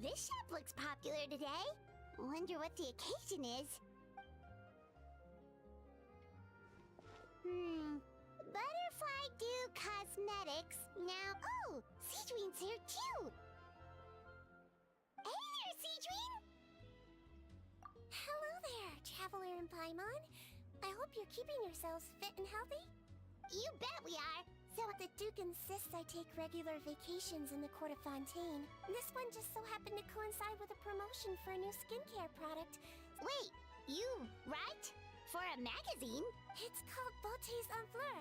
This shop looks popular today. Wonder what the occasion is. Butterfly Dew Cosmetics. Now, oh, Seedween's here too. Hey there, Seedween! Hello there, Traveler and Paimon. I hope you're keeping yourselves fit and healthy. You bet we are. So the Duke insists I take regular vacations in the Court of Fontaine. This one just so happened to coincide with a promotion for a new skincare product. Wait, you write? For a magazine? It's called Beautés en Fleur,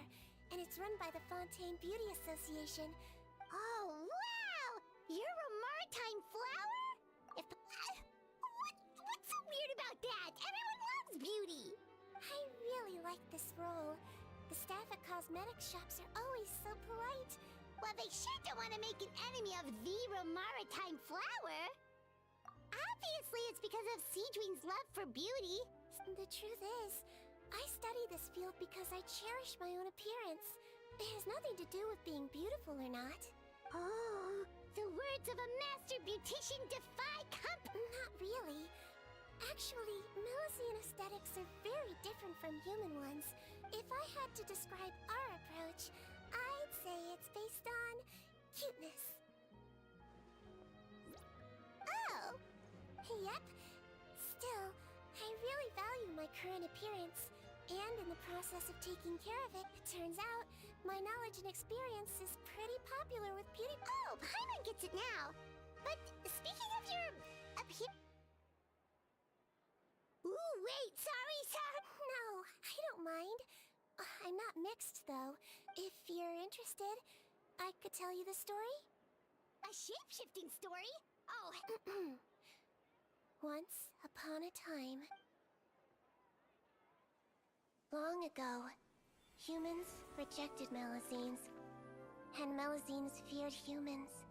and it's run by the Fontaine Beauty Association. Oh, wow! You're a maritime flower? What's so weird about that? Everyone loves beauty! I really like this role. The staff at cosmetics shops are always so polite. Well, they sure don't want to make an enemy of the maritime flower. Obviously, it's because of Seedween's love for beauty. The truth is, I study this field because I cherish my own appearance. It has nothing to do with being beautiful or not. Oh, the words of a master beautician defy Not really. Actually, Melusine aesthetics are very different from human ones. If I had to describe our approach, I'd say it's based on cuteness. Oh! Yep. Still, I really value my current appearance, and in the process of taking care of it, it turns out my knowledge and experience is pretty popular with beauty. Oh, Paimon gets it now. But speaking of your appearance... Ooh, wait, sorry. No, I don't mind. I'm not mixed, though. If you're interested, I could tell you the story. A shape-shifting story? Oh. Once upon a time, long ago, humans rejected Melusines, and Melusines feared humans.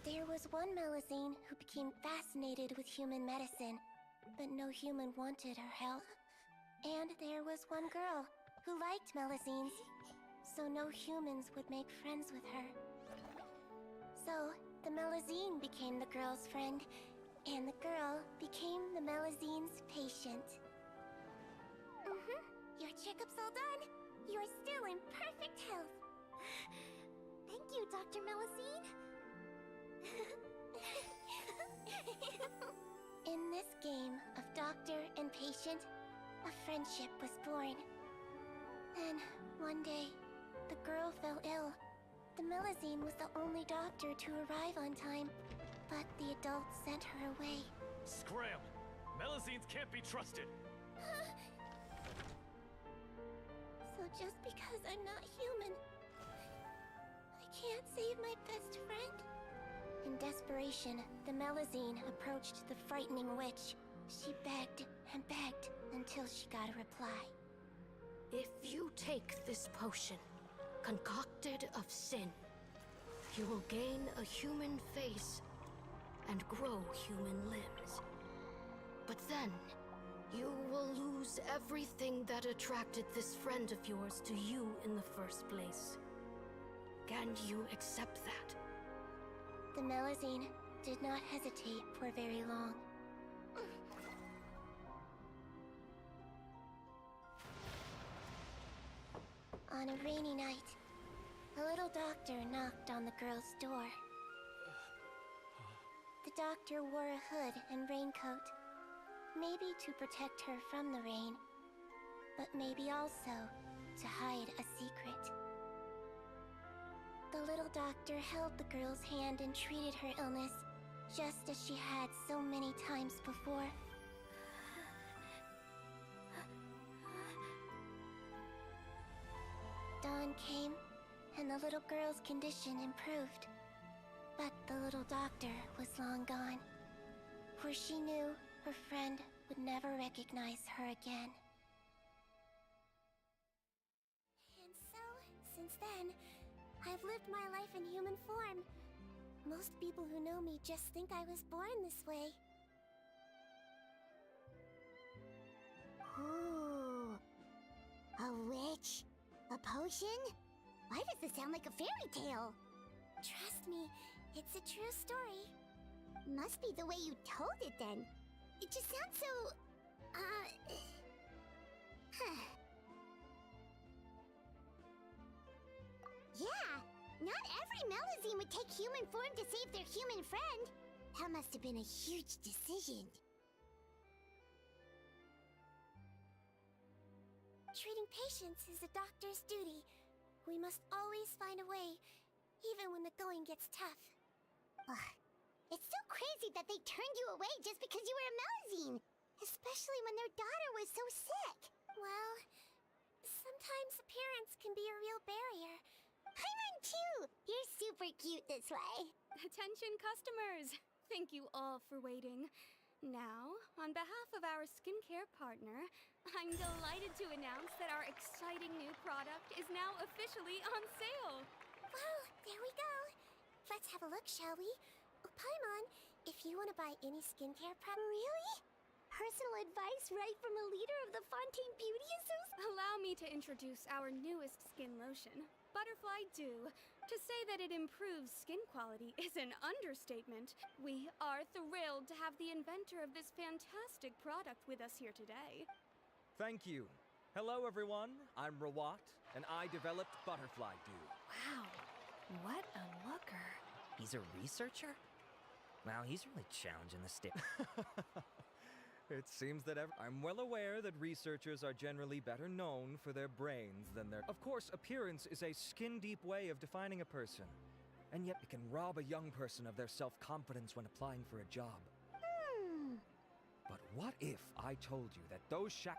There was one Melusine who became fascinated with human medicine, but no human wanted her help. And there was one girl who liked Melusines, so no humans would make friends with her. So, the Melusine became the girl's friend, and the girl became the Melusine's patient. Your checkup's all done. You're still in perfect health. Thank you, Dr. Melusine. In this game of doctor and patient, a friendship was born. Then, one day, the girl fell ill. The Melusine was the only doctor to arrive on time, but the adults sent her away. Scram! Melusines can't be trusted! So just because I'm not human, I can't save my best friend? In desperation, the Melusine approached the frightening witch. She begged and begged until she got a reply. If you take this potion, concocted of sin, you will gain a human face and grow human limbs. But then, you will lose everything that attracted this friend of yours to you in the first place. Can you accept that? The Melusine did not hesitate for very long. On a rainy night, a little doctor knocked on the girl's door. The doctor wore a hood and raincoat, maybe to protect her from the rain, but maybe also to hide a secret. The little doctor held the girl's hand and treated her illness, just as she had so many times before. Dawn came, and the little girl's condition improved. But the little doctor was long gone, for she knew her friend would never recognize her again. And so, since then, I've lived my life in human form. Most people who know me just think I was born this way. Ooh. A witch? A potion? Why does this sound like a fairy tale? Trust me, it's a true story. Must be the way you told it then. It just sounds so... Yeah, not every Melazine would take human form to save their human friend. That must have been a huge decision. Treating patients is a doctor's duty. We must always find a way, even when the going gets tough. Ugh. It's so crazy that they turned you away just because you were a Melazine. Especially when their daughter was so sick. Well, sometimes appearance can be a real barrier. Paimon too! You're super cute this way. Attention customers! Thank you all for waiting. Now, on behalf of our skincare partner, I'm delighted to announce that our exciting new product is now officially on sale. Well, there we go. Let's have a look, shall we? Oh, Paimon, if you want to buy any skincare product... Really? Personal advice right from a leader of the Fontaine Beauty Association? Allow me to introduce our newest skin lotion, Butterfly Dew. To say that it improves skin quality is an understatement. We are thrilled to have the inventor of this fantastic product with us here today. Thank you. Hello, everyone. I'm Rawat, and I developed Butterfly Dew. Wow, what a looker. He's a researcher? Wow, he's really challenging the state. It seems that I'm well aware that researchers are generally better known for their brains than their... Of course, appearance is a skin-deep way of defining a person. And yet it can rob a young person of their self-confidence when applying for a job. But what if I told you that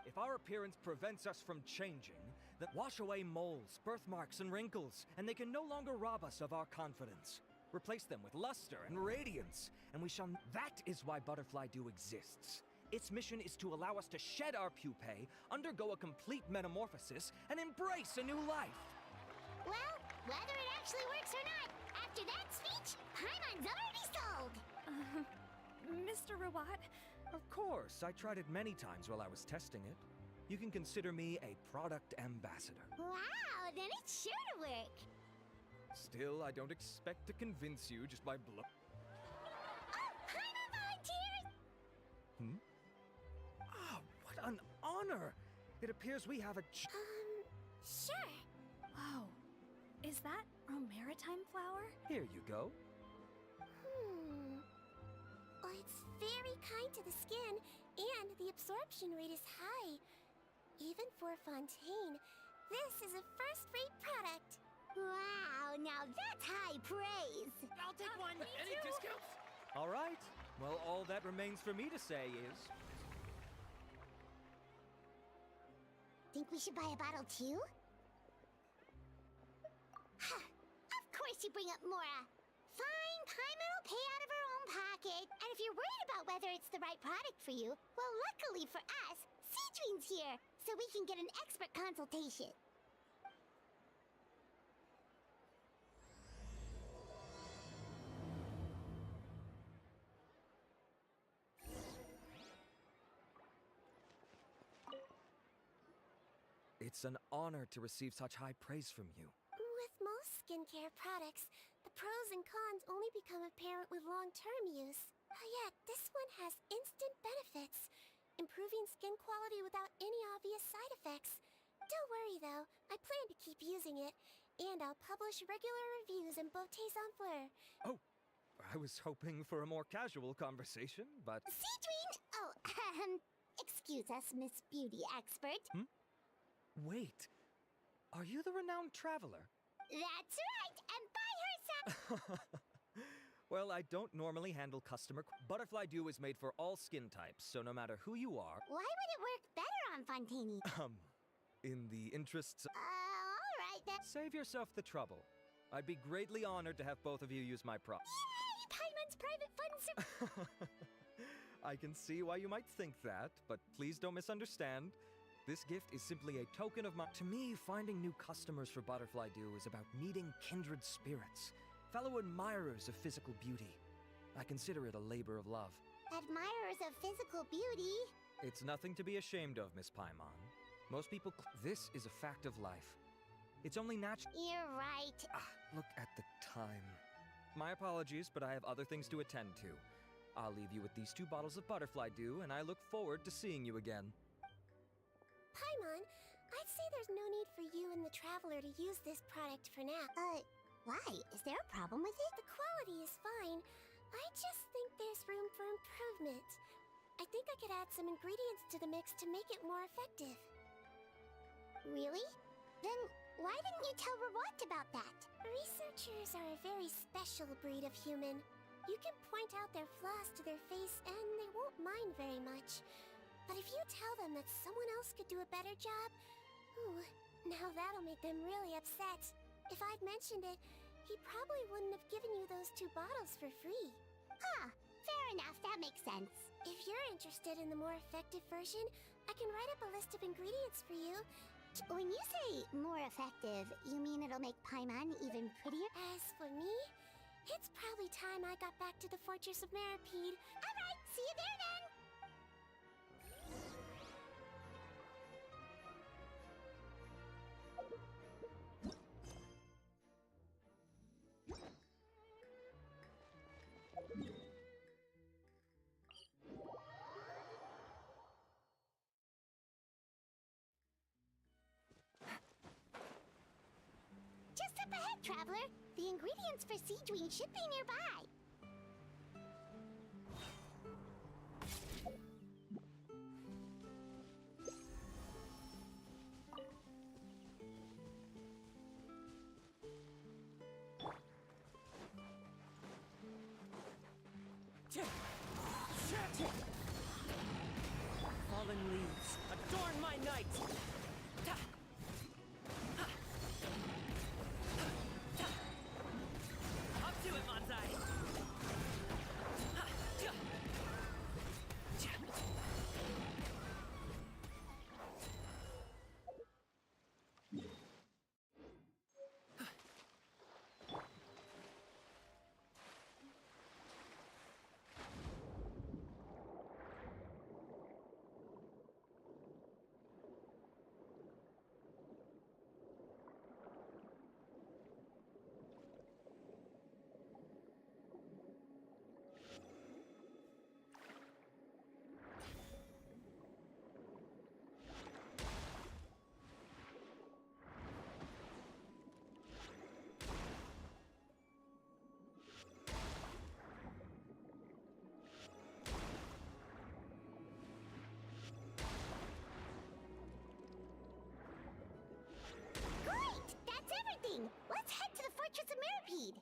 if our appearance prevents us from changing, that wash away moles, birthmarks, and wrinkles, and they can no longer rob us of our confidence. Replace them with luster and radiance, and we shall... That is why Butterfly Dew exists. Its mission is to allow us to shed our pupae, undergo a complete metamorphosis, and embrace a new life. Well, whether it actually works or not, after that speech, Paimon's already sold! Mr. Rawat, Of course, I tried it many times while I was testing it. You can consider me a product ambassador. Wow, then it's sure to work! Still, I don't expect to convince you just by Oh, Paimon volunteers! Ah, what an honor! It appears we have a Sure. Whoa, is that a maritime flower? Here you go. Well, it's very kind to the skin, and the absorption rate is high. Even for Fontaine, this is a first-rate product. Wow, now that's high praise! I'll take one. Any discounts? All right. Well, all that remains for me to say is... Think we should buy a bottle too? Of course you bring up Mora! Fine, Paimon will pay out of her own pocket. And if you're worried about whether it's the right product for you, well, luckily for us, Cedrine's here, so we can get an expert consultation. It's an honor to receive such high praise from you. With most skincare products, the pros and cons only become apparent with long-term use. Yet, this one has instant benefits, improving skin quality without any obvious side effects. Don't worry though, I plan to keep using it, and I'll publish regular reviews in Beautés en Fleur. Oh, I was hoping for a more casual conversation, but... Cedrine! Oh, excuse us, Miss Beauty Expert. Wait, are you the renowned traveler? That's right, and by her side... Well, I don't normally handle Butterfly Dew is made for all skin types, so no matter who you are... Why would it work better on Fontaine? In the interests... Alright then. Save yourself the trouble. I'd be greatly honored to have both of you use my Yay! Paimon's private funds! I can see why you might think that, but please don't misunderstand. This gift is simply a token of my... To me, finding new customers for Butterfly Dew is about meeting kindred spirits, fellow admirers of physical beauty. I consider it a labor of love. Admirers of physical beauty? It's nothing to be ashamed of, Miss Paimon. Most people... This is a fact of life. It's only natural... You're right. Look at the time. My apologies, but I have other things to attend to. I'll leave you with these 2 bottles of butterfly dew, and I look forward to seeing you again. Paimon, I'd say there's no need for you and the Traveler to use this product for now. Why? Is there a problem with it? The quality is fine. I just think there's room for improvement. I think I could add some ingredients to the mix to make it more effective. Really? Then why didn't you tell Rawat about that? Researchers are a very special breed of human. You can point out their flaws to their face and they won't mind very much. But if you tell them that someone else could do a better job, ooh, now that'll make them really upset. If I'd mentioned it, he probably wouldn't have given you those 2 bottles for free. Huh, fair enough, that makes sense. If you're interested in the more effective version, I can write up a list of ingredients for you. When you say more effective, you mean it'll make Paimon even prettier? As for me, it's probably time I got back to the Fortress of Maripede. Alright, see you there then! Just up ahead, Traveler. The ingredients for Siegeween should be nearby. Fallen leaves, adorn my night! Up to it, Manzai! Great! That's everything! Let's head to the Fortress of Maripede!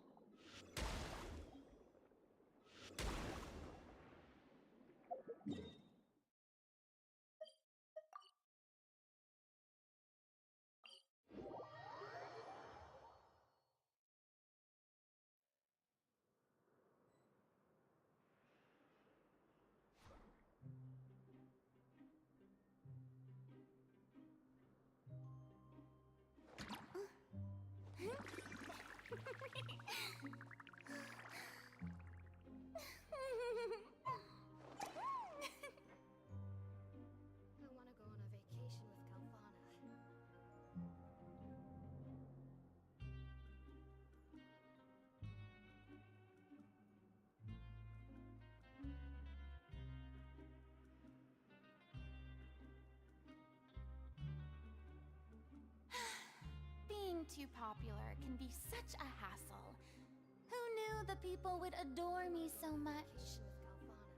I want to go on a vacation with Galvana. Being too popular can be such a hassle. Who knew the people would adore me so much? Vacation with Galvana.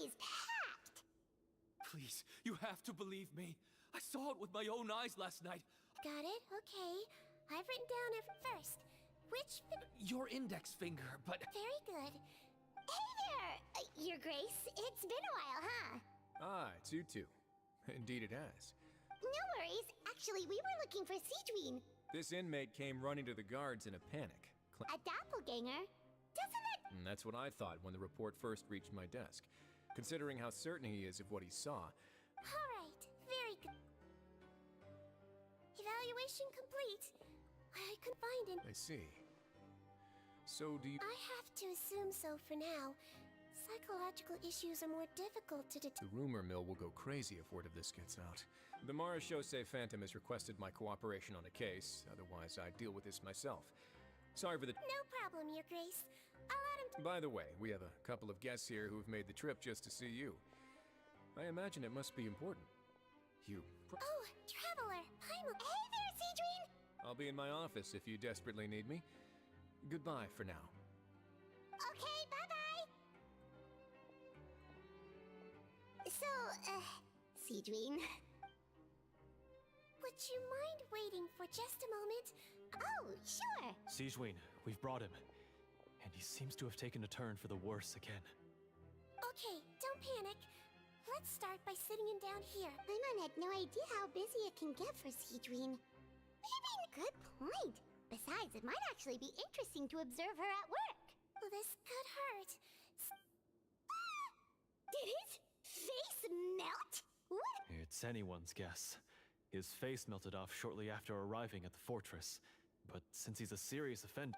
is packed. Please, you have to believe me. I saw it with my own eyes last night. Got it? Okay. I've written down it first. Which Your index finger, but very good. Hey there, Your Grace. It's been a while, huh? Ah, it's you two. Indeed it has. No worries. Actually, we were looking for Siegwien. This inmate came running to the guards in a panic. A doppelganger? Doesn't it? And that's what I thought when the report first reached my desk. Considering how certain he is of what he saw. All right. Very good. Evaluation complete. I couldn't find him. I see. So do you... I have to assume so for now. Psychological issues are more difficult to detect. The rumor mill will go crazy if word of this gets out. The Marashose Phantom has requested my cooperation on a case, otherwise I'd deal with this myself. Sorry for the... No problem, Your Grace. I'll add him to... By the way, we have a couple of guests here who've made the trip just to see you. I imagine it must be important. Oh, Traveler! Paimon! Hey there, Siegwien! I'll be in my office if you desperately need me. Goodbye for now. Okay, bye-bye! So, Siegwien... Would you mind waiting for just a moment? Oh, sure! Siegwien, we've brought him. And he seems to have taken a turn for the worse again. Okay, don't panic. Let's start by sitting him down here. Paimon had no idea how busy it can get for Siegwien. Good point. Besides, it might actually be interesting to observe her at work. Well, this could hurt. Did his face melt? What? It's anyone's guess. His face melted off shortly after arriving at the fortress. But since he's a serious offender,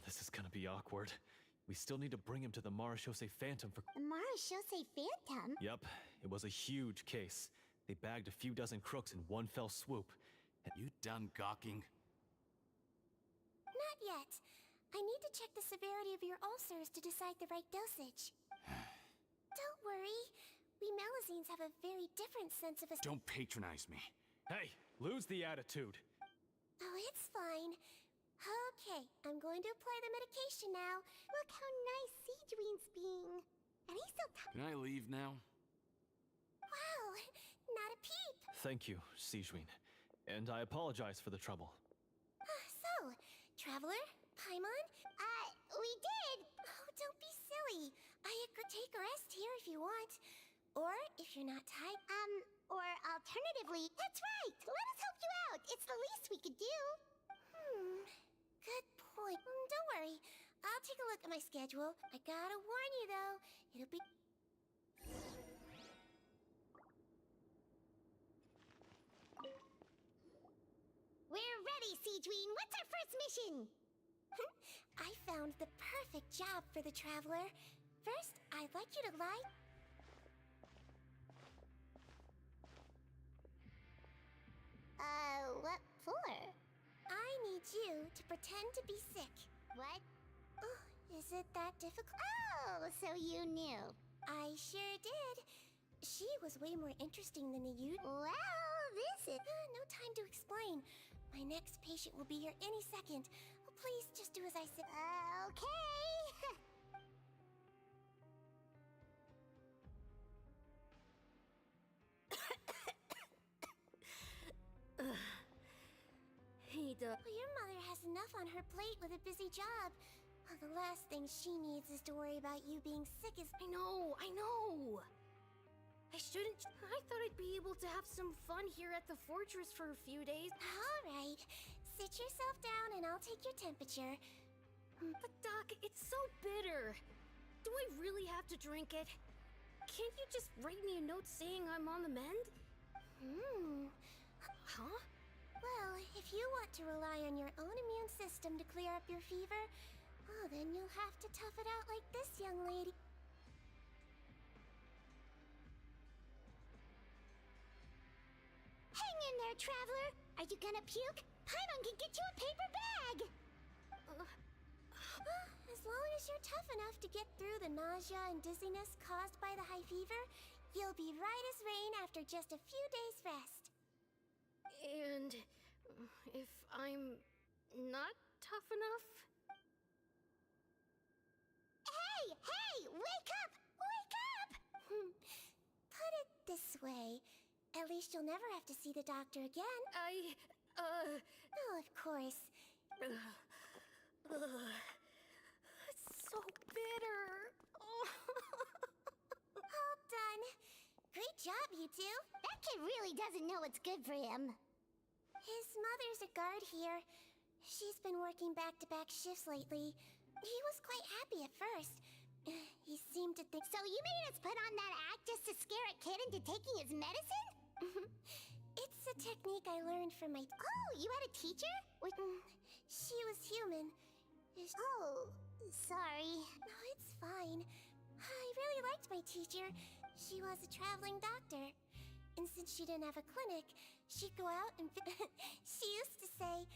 this is gonna be awkward. We still need to bring him to the Marashose Phantom for... The Marashose Phantom? Yep, it was a huge case. They bagged a few dozen crooks in one fell swoop. you done gawking? Not yet. I need to check the severity of your ulcers to decide the right dosage. Don't worry. We Melazines have a very different sense of... Don't patronize me. Hey, lose the attitude. Oh, it's fine. Okay, I'm going to apply the medication now. Look how nice Siegwien's being. And he's still Can I leave now? Wow, not a peep. Thank you, Siegwien. And I apologize for the trouble. So, Traveler, Paimon? we did. Oh, don't be silly. I could take a rest here if you want. Or, if you're not tired... Or alternatively, that's right. Let us help you out. It's the least we could do. Good point. Don't worry. I'll take a look at my schedule. I gotta warn you, though. It'll be... We're ready, Siegwien. What's our first mission? I found the perfect job for the Traveler. First, I'd like you to lie... What for? I need you to pretend to be sick. What? Oh, is it that difficult? Oh, so you knew. I sure did. She was way more interesting than you. Well, this is... No time to explain. My next patient will be here any second. Oh, please, just do as I said. Okay. Well, your mother has enough on her plate with a busy job. Well, the last thing she needs is to worry about you being sick as... I know. I shouldn't... I thought I'd be able to have some fun here at the fortress for a few days. All right. Sit yourself down and I'll take your temperature. But Doc, it's so bitter. Do I really have to drink it? Can't you just write me a note saying I'm on the mend? Huh? Well, if you want to rely on your own immune system to clear up your fever, oh, then you'll have to tough it out like this, young lady. Hang in there, Traveler. Are you gonna puke? Paimon can get you a paper bag. As long as you're tough enough to get through the nausea and dizziness caused by the high fever, you'll be right as rain after just a few days' rest. And if I'm not tough enough? Hey! Wake up! Wake up! way. At least you'll never have to see the doctor again. Oh, of course. It's so bitter. All done. Great job, you two. That kid really doesn't know what's good for him. His mother's a guard here. She's been working back-to-back shifts lately. He was quite happy at first. He seemed to think... So you made us put on that act just to scare a kid into taking his medicine? It's a technique I learned from my... Oh, you had a teacher? She was human. Oh, sorry. No, it's fine. I really liked my teacher. She was a traveling doctor. And since she didn't have a clinic, she'd go out and... She used to say,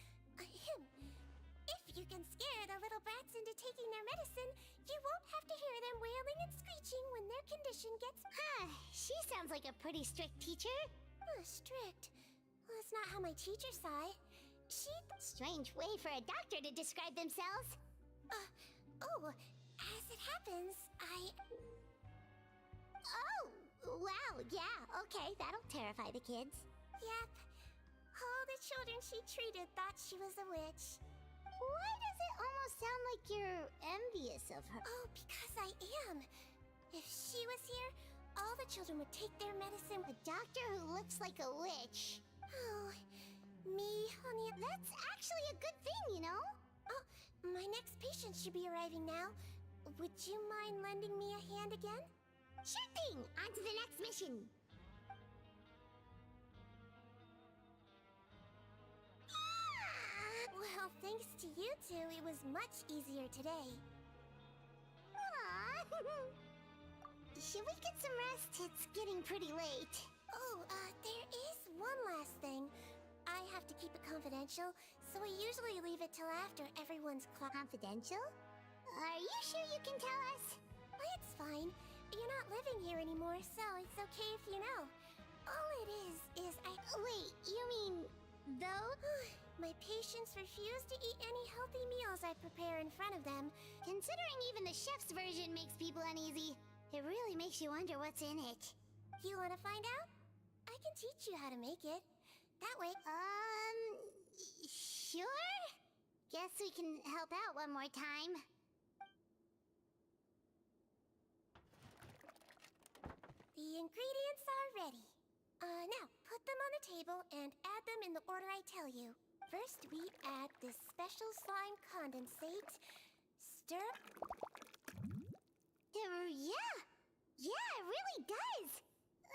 if you can scare the little brats into taking their medicine, you won't have to hear them wailing and screeching when their condition gets... She sounds like a pretty strict teacher. Strict? Well, that's not how my teacher saw it. Strange way for a doctor to describe themselves. As it happens, Oh, wow, yeah, okay, that'll terrify the kids. Yep. All the children she treated thought she was a witch. Why does it almost sound like you're envious of her? Oh, because I am. If she was here, all the children would take their medicine. A doctor who looks like a witch. Oh, me, honey. That's actually a good thing, you know? Oh, my next patient should be arriving now. Would you mind lending me a hand again? Sure thing! On to the next mission! Well, thanks to you two, it was much easier today. Aww. Should we get some rest? It's getting pretty late. Oh, there is one last thing. I have to keep it confidential, so we usually leave it till after everyone's Confidential? Are you sure you can tell us? It's fine. You're not living here anymore, so it's okay if you know. All it is Wait, you mean... though? My patients refuse to eat any healthy meals I prepare in front of them. Considering even the chef's version makes people uneasy, it really makes you wonder what's in it. You want to find out? I can teach you how to make it. That way... Sure? Guess we can help out one more time. The ingredients are ready. Now, put them on the table and add them in the order I tell you. First, we add this special slime condensate. Stir. Yeah, it really does.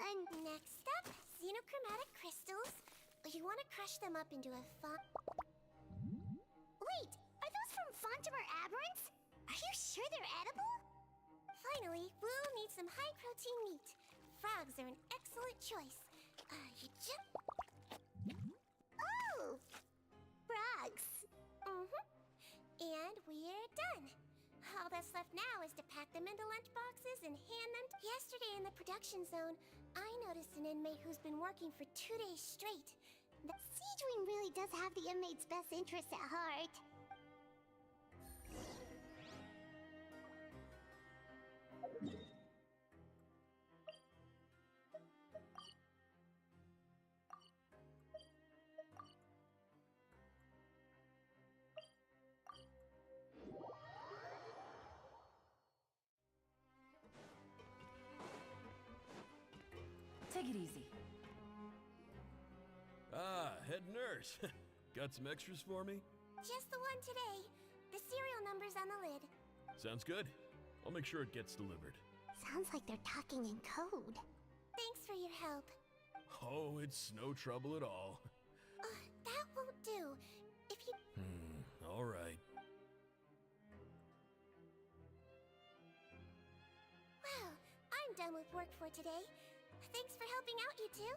And next up, xenochromatic crystals. You want to crush them up into a Wait, are those from Fontimer Aberrants? Are you sure they're edible? Finally, we'll need some high-protein meat. Frogs are an excellent choice. You just... Oh! Frogs. And we're done. All that's left now is to pack them into lunch boxes and hand them... Yesterday in the production zone, I noticed an inmate who's been working for 2 days straight. Siegewing really does have the inmate's best interests at heart. Take it easy. Head nurse. Got some extras for me? Just the one today. The serial number's on the lid. Sounds good. I'll make sure it gets delivered. Sounds like they're talking in code. Thanks for your help. Oh, it's no trouble at all. That won't do. If you... All right. Well, I'm done with work for today. Thanks for helping out, you two.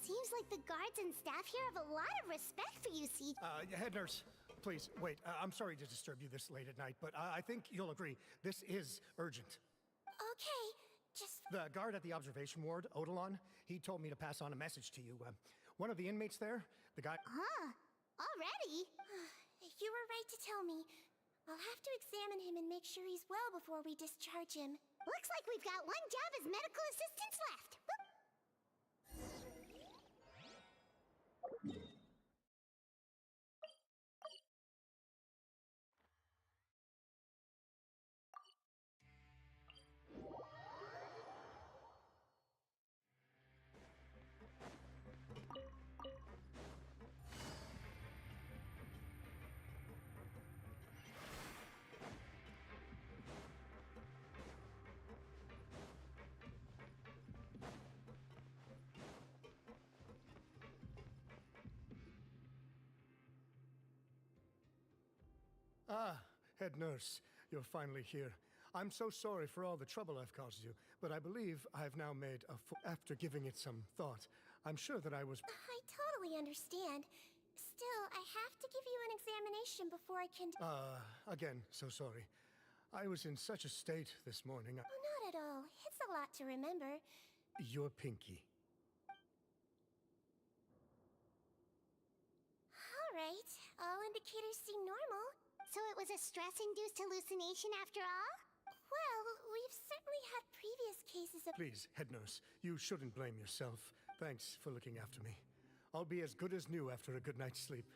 Seems like the guards and staff here have a lot of respect for you, Siege. Head nurse, please, wait. I'm sorry to disturb you this late at night, but I think you'll agree, this is urgent. Okay, just... The guard at the observation ward, Odilon, he told me to pass on a message to you. One of the inmates there, the guy... Huh? Already? You were right to tell me. I'll have to examine him and make sure he's well before we discharge him. Looks like we've got one job as medical assistants left. Ah, head nurse, you're finally here. I'm so sorry for all the trouble I've caused you, but I believe I've now made after giving it some thought, I'm sure that I was... I totally understand. Still, I have to give you an examination before I can... Again, so sorry. I was in such a state this morning. Oh, not at all. It's a lot to remember. Your pinky. All right. All indicators seem normal. So it was a stress-induced hallucination after all? Well, we've certainly had previous cases of... Please, head nurse, you shouldn't blame yourself. Thanks for looking after me. I'll be as good as new after a good night's sleep.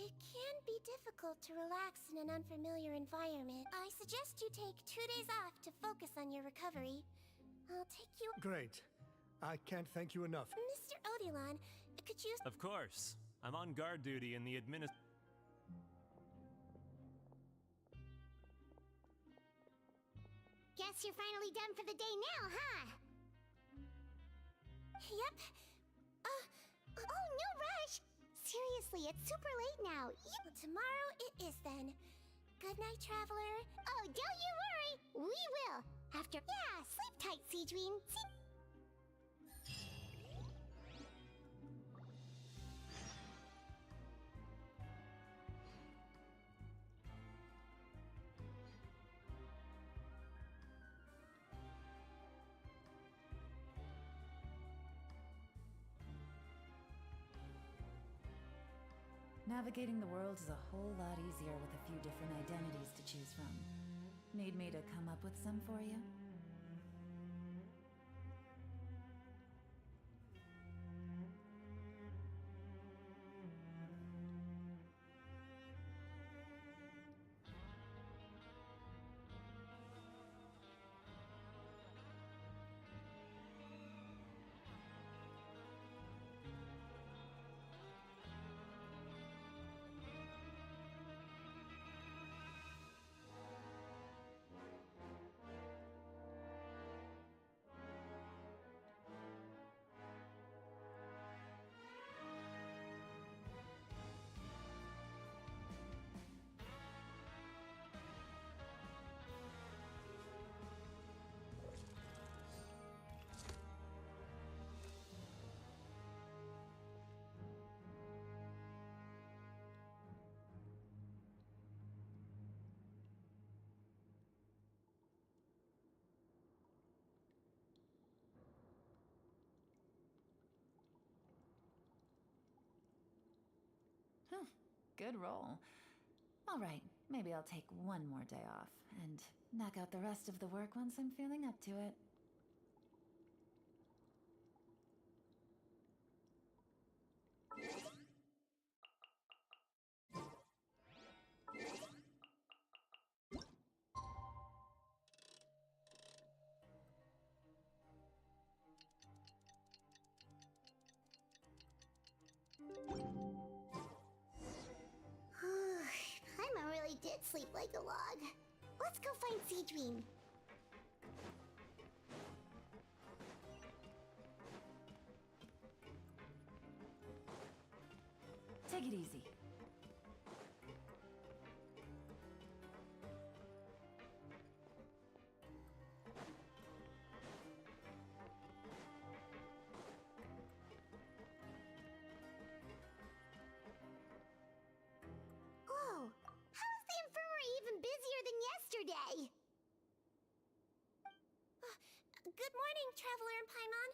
It can be difficult to relax in an unfamiliar environment. I suggest you take 2 days off to focus on your recovery. I'll take you... Great. I can't thank you enough. Mr. Odilon, could you... Of course. I'm on guard duty in the Guess you're finally done for the day now, huh? Yep. Oh, no rush! Seriously, it's super late now. Well, tomorrow it is then. Good night, traveler. Oh, don't you worry! We will! After... Yeah, sleep tight, Seedween. Navigating the world is a whole lot easier with a few different identities to choose from. Need me to come up with some for you? Good roll. All right, maybe I'll take one more day off and knock out the rest of the work once I'm feeling up to it. Paimon really did sleep like a log. Let's go find Seedween. Take it easy. Whoa! How is the infirmary even busier than yesterday? Good morning, Traveler and Paimon.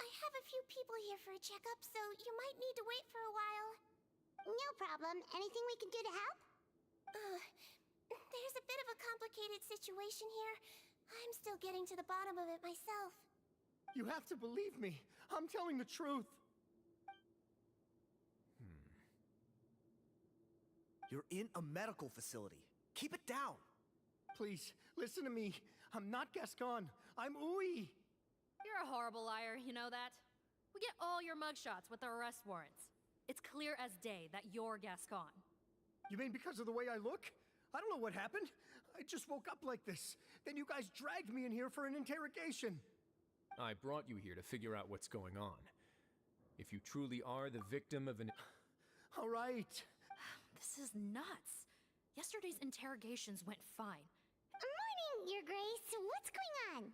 I have a few people here for a checkup, so you might need to wait for a while. No problem. Anything we can do to help? There's a bit of a complicated situation here. I'm still getting to the bottom of it myself. You have to believe me. I'm telling the truth. You're in a medical facility. Keep it down. Please, listen to me. I'm not Gascon. I'm Uy. You're a horrible liar, you know that? We get all your mugshots with our arrest warrants. It's clear as day that you're Gascon. You mean because of the way I look? I don't know what happened. I just woke up like this. Then you guys dragged me in here for an interrogation. I brought you here to figure out what's going on. If you truly are the victim of an... All right. This is nuts. Yesterday's interrogations went fine. Morning, Your Grace. What's going on?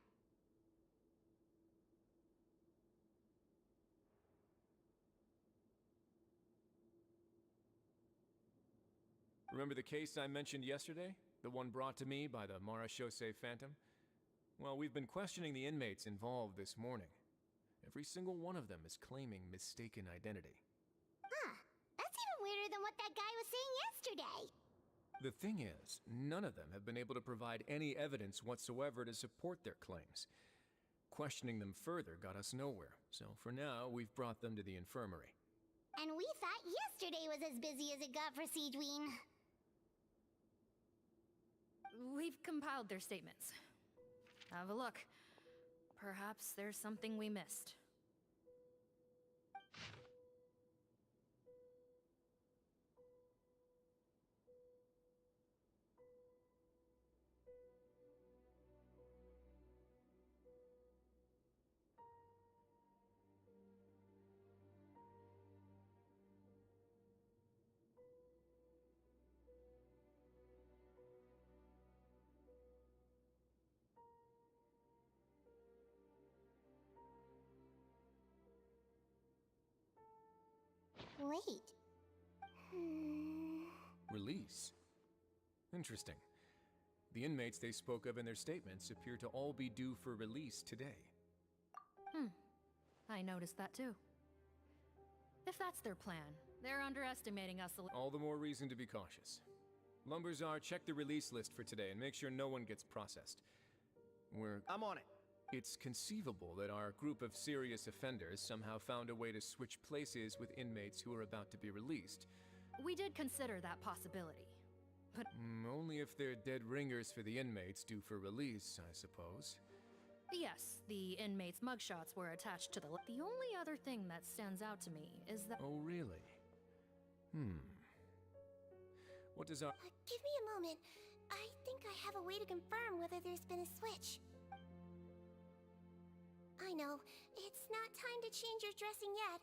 Remember the case I mentioned yesterday? The one brought to me by the Marachose Phantom? Well, we've been questioning the inmates involved this morning. Every single one of them is claiming mistaken identity. Huh. That's even weirder than what that guy was saying yesterday. The thing is, none of them have been able to provide any evidence whatsoever to support their claims. Questioning them further got us nowhere, so for now, we've brought them to the infirmary. And we thought yesterday was as busy as it got for Siegewien. We've compiled their statements. Have a look. Perhaps there's something we missed. Wait. Release? Interesting. The inmates they spoke of in their statements appear to all be due for release today. I noticed that too. If that's their plan, they're underestimating us a little. All the more reason to be cautious. Lumberzar, check the release list for today and make sure no one gets processed. I'm on it. It's conceivable that our group of serious offenders somehow found a way to switch places with inmates who are about to be released. We did consider that possibility, but... Only if they're dead ringers for the inmates due for release, I suppose. Yes, the inmates' mugshots were attached to the... The only other thing that stands out to me is that... Oh, really? What does our... Give me a moment. I think I have a way to confirm whether there's been a switch. I know, it's not time to change your dressing yet,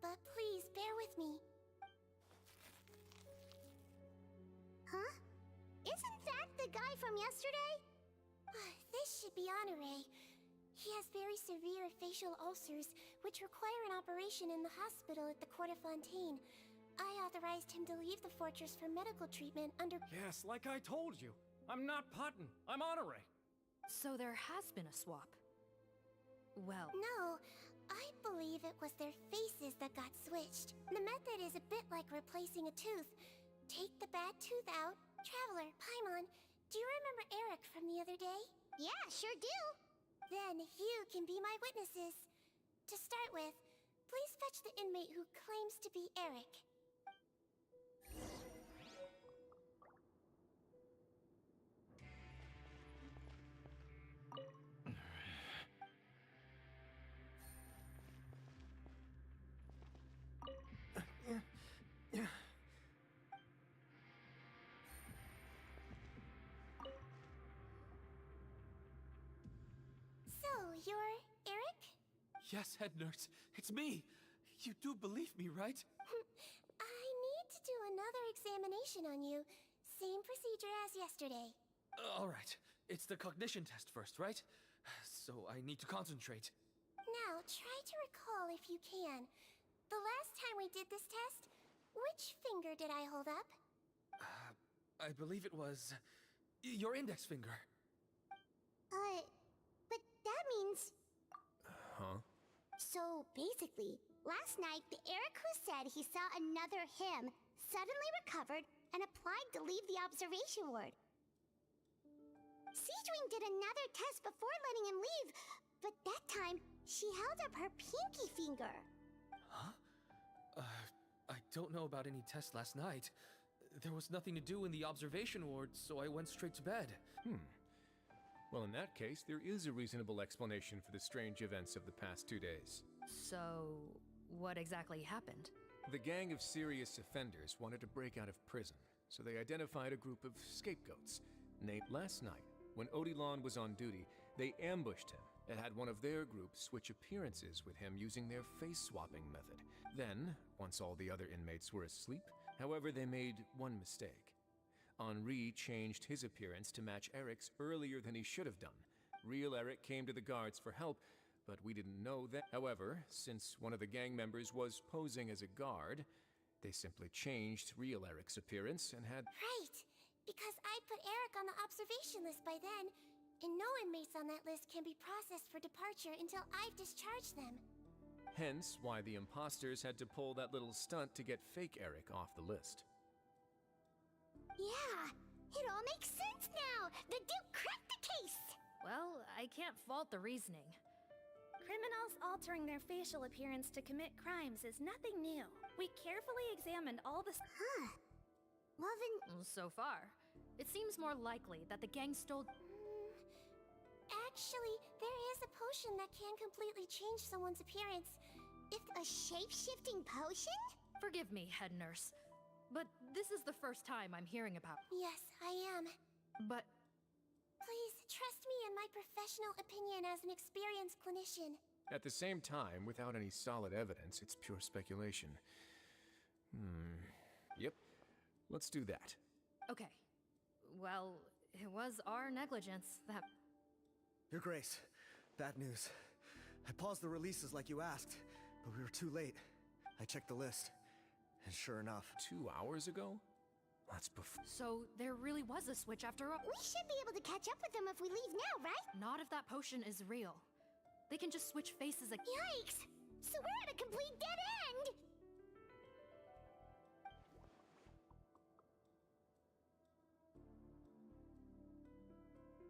but please bear with me. Huh? Isn't that the guy from yesterday? This should be Honore. He has very severe facial ulcers, which require an operation in the hospital at the Court of Fontaine. I authorized him to leave the fortress for medical treatment under... Yes, like I told you. I'm not Putton. I'm Honore. So there has been a swap. Well... No, I believe it was their faces that got switched. The method is a bit like replacing a tooth. Take the bad tooth out. Traveler, Paimon, do you remember Eric from the other day? Yeah, sure do. Then you can be my witnesses. To start with, please fetch the inmate who claims to be Eric. You're Eric? Yes, head nurse. It's me. You do believe me, right? I need to do another examination on you. Same procedure as yesterday. All right. It's the cognition test first, right? So I need to concentrate. Now, try to recall if you can. The last time we did this test, which finger did I hold up? I believe it was... your index finger. But that means... Huh? So, basically, last night, the Eric who said he saw another him suddenly recovered and applied to leave the observation ward. Siegewien did another test before letting him leave, but that time, she held up her pinky finger. Huh? I don't know about any tests last night. There was nothing to do in the observation ward, so I went straight to bed. Well, in that case, there is a reasonable explanation for the strange events of the past 2 days. So, what exactly happened? The gang of serious offenders wanted to break out of prison, so they identified a group of scapegoats. Last night, when Odilon was on duty, they ambushed him and had one of their group switch appearances with him using their face-swapping method. Then, once all the other inmates were asleep, However, they made one mistake. Henri changed his appearance to match Eric's earlier than he should have done. Real Eric came to the guards for help, but we didn't know that. However, since one of the gang members was posing as a guard, they simply changed real Eric's appearance and had... Right, because I put Eric on the observation list by then, and no inmates on that list can be processed for departure until I've discharged them. Hence why the imposters had to pull that little stunt to get fake Eric off the list. Yeah, it all makes sense now. The Duke cracked the case. Well, I can't fault the reasoning. Criminals altering their facial appearance to commit crimes is nothing new. We carefully examined all the... Huh. Well then... So far, it seems more likely that the gang stole... Actually, there is a potion that can completely change someone's appearance. If a shape-shifting potion? Forgive me, head nurse, but this is the first time I'm hearing about... Yes, I am. But... Please, trust me in my professional opinion as an experienced clinician. At the same time, without any solid evidence, it's pure speculation. Yep. Let's do that. Okay. Well, it was our negligence that... Your Grace, bad news. I paused the releases like you asked, but we were too late. I checked the list, and sure enough... 2 hours ago? That's before... So there really was a switch after all? We should be able to catch up with them if we leave now, right? Not if that potion is real. They can just switch faces again. Yikes! So we're at a complete dead end!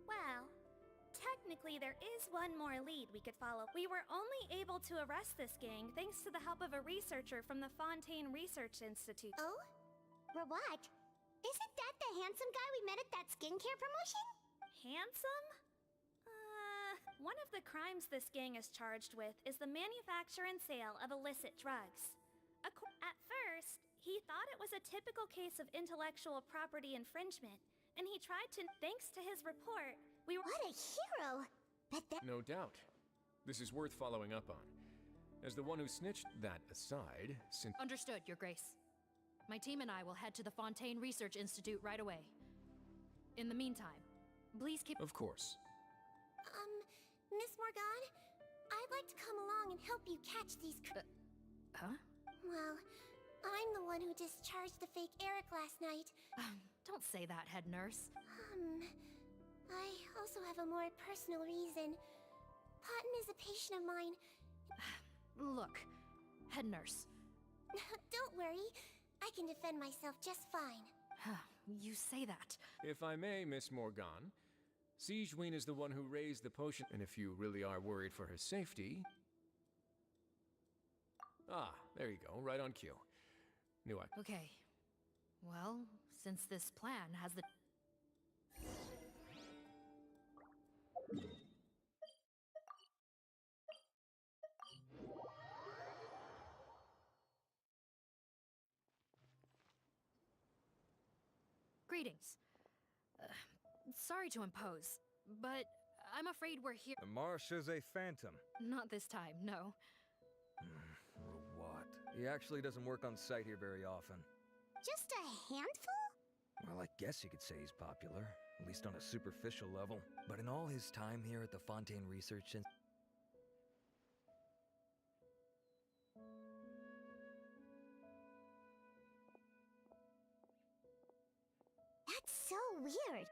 Well, technically there is one more lead we could follow. We were only able to arrest this gang thanks to the help of a researcher from the Fontaine Research Institute. Oh? What? Isn't that the handsome guy we met at that skincare promotion? Handsome? One of the crimes this gang is charged with is the manufacture and sale of illicit drugs. At first, he thought it was a typical case of intellectual property infringement, and he tried to... Thanks to his report, we were... What a hero! But that... No doubt. This is worth following up on. As the one who snitched that aside, since... Understood, Your Grace. My team and I will head to the Fontaine Research Institute right away. In the meantime, please keep... Of course. Miss Morgan, I'd like to come along and help you catch these... Huh? Well, I'm the one who discharged the fake Eric last night. Don't say that, head nurse. I also have a more personal reason. Cotton is a patient of mine. Look, head nurse. Don't worry. I can defend myself just fine. You say that. If I may, Miss Morgan, Sigewinne is the one who raised the potion, and if you really are worried for her safety... Ah, there you go, right on cue. Knew I... Okay. Well, since this plan has the... Greetings. Sorry to impose, but I'm afraid we're here. The Marechaussee Phantom. Not this time, no. What? He actually doesn't work on site here very often. Just a handful? Well, I guess you could say he's popular, at least on a superficial level. But in all his time here at the Fontaine Research Institute... That's so weird.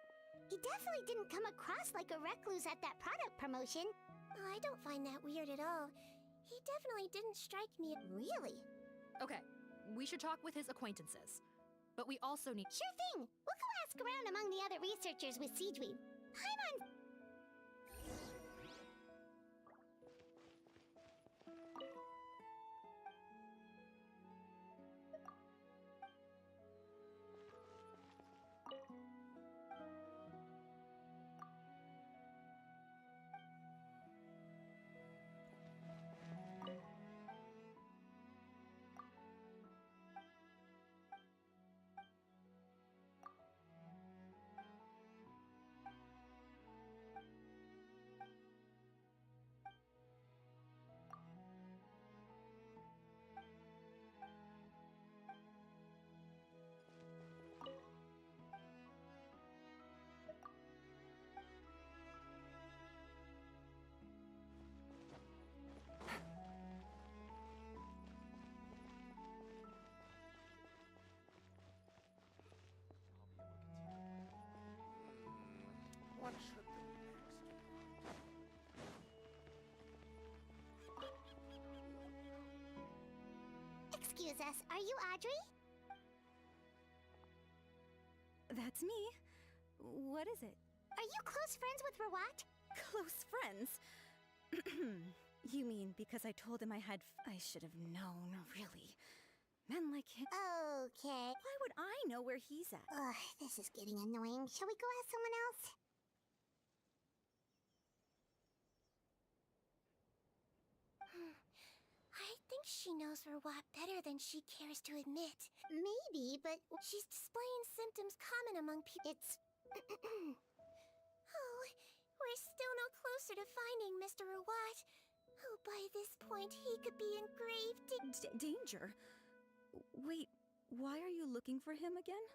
He definitely didn't come across like a recluse at that product promotion. I don't find that weird at all. He definitely didn't strike me... Really? Okay, we should talk with his acquaintances. But we also need... Sure thing! We'll go ask around among the other researchers with Sigewinne. I'm on... What should the Excuse us, are you Audrey? That's me. What is it? Are you close friends with Rawat? Close friends? You mean because I told him I should have known, really. Men like him. Okay. Why would I know where he's at? Ugh, this is getting annoying. Shall we go ask someone else? I think she knows Rawat better than she cares to admit. Maybe, but She's displaying symptoms common among people. it's... Oh, we're still no closer to finding Mr. Rawat. Oh, by this point, he could be in grave danger? Wait, why are you looking for him again?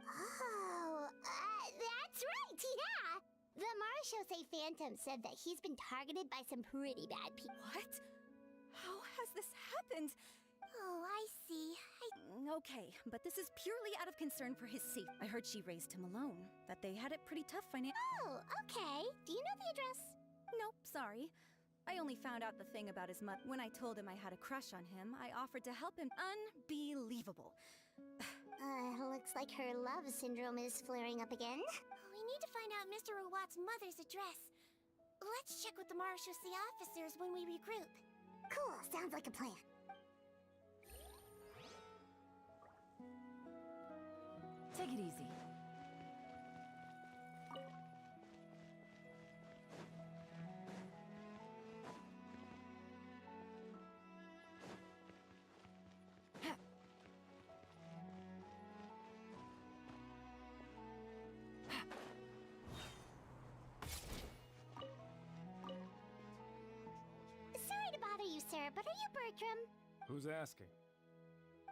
Oh, that's right, yeah! The Marechaussee Phantom said that he's been targeted by some pretty bad people. What? How has this happened? Oh, I see. Okay, but this is purely out of concern for his safety. I heard she raised him alone, that they had it pretty tough financially. Oh, okay. Do you know the address? Nope, sorry. I only found out the thing about his mother. When I told him I had a crush on him, I offered to help him. Unbelievable. Looks like her love syndrome is flaring up again. We need to find out Mr. Rawat's mother's address. Let's check with the Marechaussee officers when we regroup. Cool, sounds like a plan. Take it easy. Sorry to bother you, sir, but are you Bertram? Who's asking?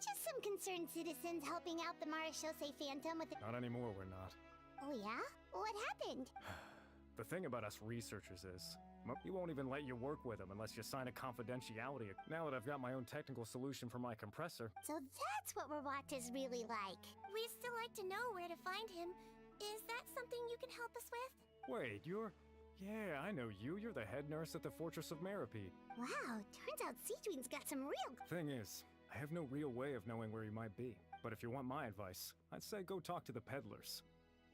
Just some concerned citizens helping out the Marechaussee Phantom with the... Not anymore, we're not. Oh yeah? What happened? The thing about us researchers is, you won't even let you work with them unless you sign a confidentiality. Now that I've got my own technical solution for my compressor. So that's what Rawat is really like. We'd still like to know where to find him. Is that something you can help us with? Wait, you're... Yeah, I know you. You're the head nurse at the Fortress of Meripede. Wow, turns out Sejuine's got some real... Thing is, I have no real way of knowing where he might be. But if you want my advice, I'd say go talk to the peddlers.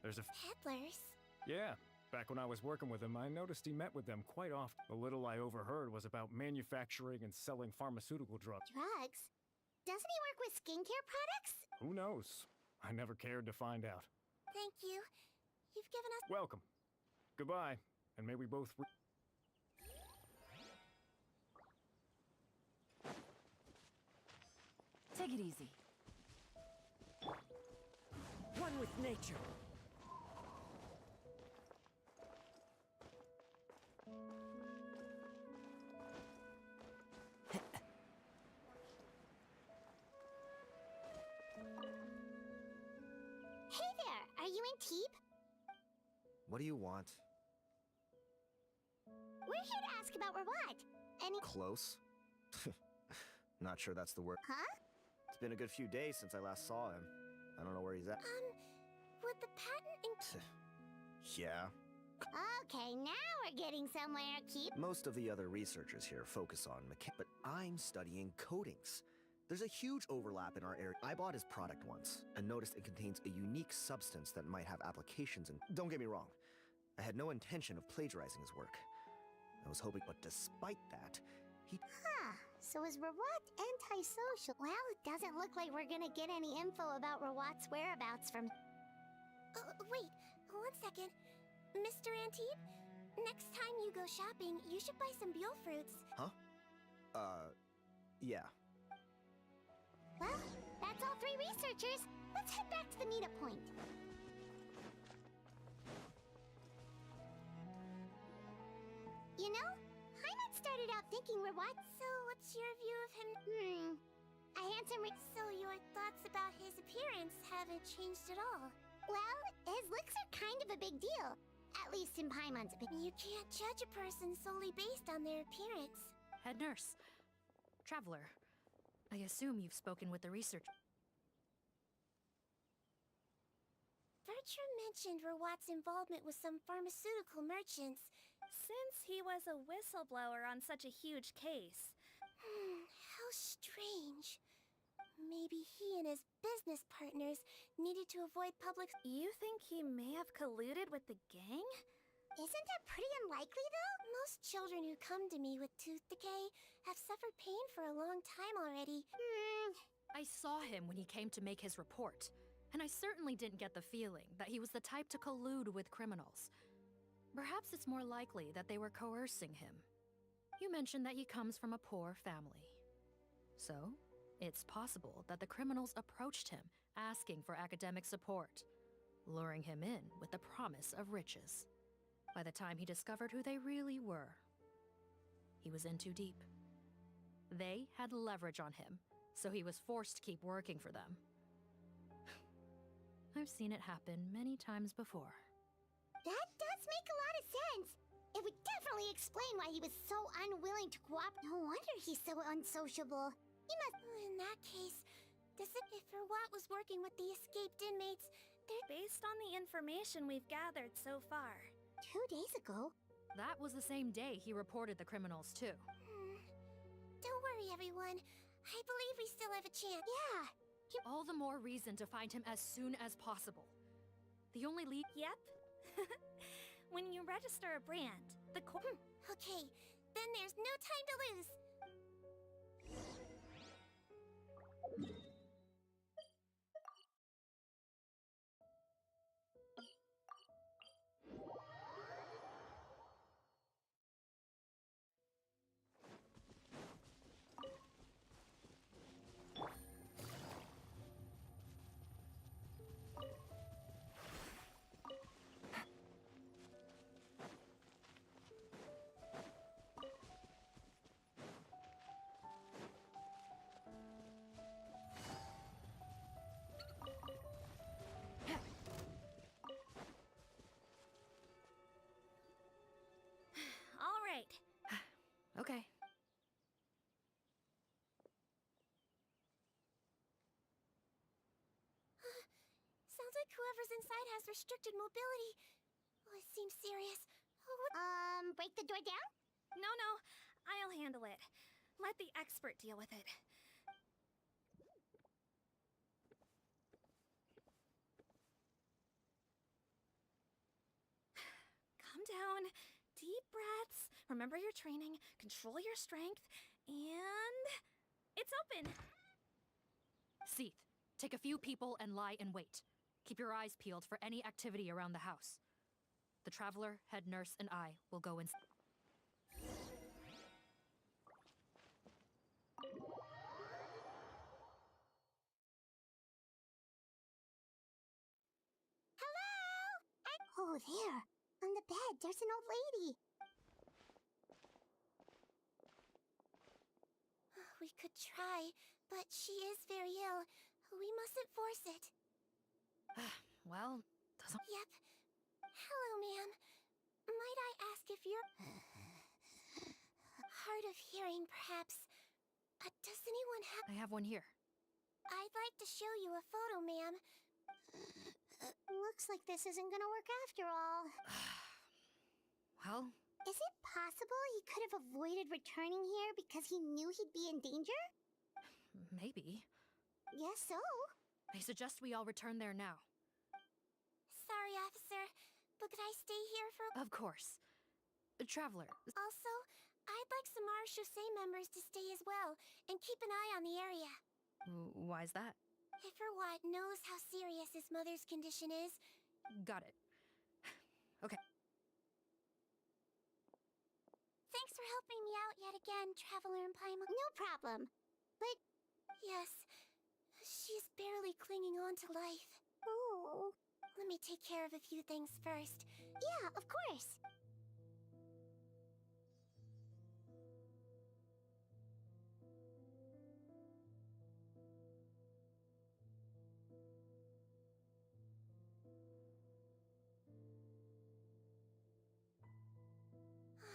There's a... Peddlers? Yeah. Back when I was working with him, I noticed he met with them quite often. The little I overheard was about manufacturing and selling pharmaceutical drugs. Drugs? Doesn't he work with skincare products? Who knows? I never cared to find out. Thank you. You've given us... Welcome. Goodbye, and may we both... Take it easy. One with nature. Hey there, are you in Teep? What do you want? We're here to ask about Rawat. Any... Close? Not sure that's the word. Huh? It's been a good few days since I last saw him. I don't know where he's at. Would the patent Yeah. Okay, now we're getting somewhere, Keep. Most of the other researchers here focus on but I'm studying coatings. There's a huge overlap in our area. I bought his product once and noticed it contains a unique substance that might have applications in... Don't get me wrong. I had no intention of plagiarizing his work. I was hoping, but despite that, he... Huh, so is Rawat antisocial? Well, it doesn't look like we're gonna get any info about Rawat's whereabouts from... wait, 1 second. Mr. Antibes, next time you go shopping, you should buy some Buell fruits. Huh? Yeah. Well, that's all 3 researchers. Let's head back to the meetup point. You know, Hyman started out thinking Rawat... So, what's your view of him? A handsome... So your thoughts about his appearance haven't changed at all? Well, his looks are kind of a big deal. At least in Paimon's opinion. You can't judge a person solely based on their appearance. Head nurse. Traveler. I assume you've spoken with the researcher. Archer mentioned Rawat's involvement with some pharmaceutical merchants. Since he was a whistleblower on such a huge case. How strange. Maybe he and his business partners needed to avoid public... You think he may have colluded with the gang? Isn't that pretty unlikely, though? Most children who come to me with tooth decay have suffered pain for a long time already. I saw him when he came to make his report, and I certainly didn't get the feeling that he was the type to collude with criminals. Perhaps it's more likely that they were coercing him. You mentioned that he comes from a poor family. So, it's possible that the criminals approached him, asking for academic support, luring him in with the promise of riches. By the time he discovered who they really were, he was in too deep. They had leverage on him, so he was forced to keep working for them. I've seen it happen many times before. That does make a lot of sense. It would definitely explain why he was so unwilling to cooperate. No wonder he's so unsociable. He must... In that case, if Rawat was working with the escaped inmates, they're... Based on the information we've gathered so far. 2 days ago? That was the same day he reported the criminals, too. Don't worry, everyone. I believe we still have a chance. Yeah. All the more reason to find him as soon as possible. The only lead... Yep. When you register a brand, the Okay, then there's no time to lose. Okay. Sounds like whoever's inside has restricted mobility. Oh, it seems serious. Break the door down? No, I'll handle it. Let the expert deal with it. Calm down. Deep breaths. Remember your training. Control your strength. And... it's open! Seath, take a few people and lie in wait. Keep your eyes peeled for any activity around the house. The Traveler, head nurse, and I will go in. Oh, there. On the bed, there's an old lady. We could try, but she is very ill. We mustn't force it. Well, doesn't... Yep. Hello, ma'am. Might I ask if you're... hard of hearing, perhaps. Does anyone have... I have one here. I'd like to show you a photo, ma'am. Looks like this isn't gonna work after all. Well... Is it possible he could have avoided returning here because he knew he'd be in danger? Maybe. Guess so. I suggest we all return there now. Sorry, officer, but could I stay here for... Of course. Traveler... Also, I'd like some Chaussee members to stay as well, and keep an eye on the area. Why's that? If Rawat knows how serious his mother's condition is... Got it. Okay. Thanks for helping me out yet again, Traveler and Paimon. No problem. But... Yes, she's barely clinging on to life. Oh. Let me take care of a few things first. Yeah, of course.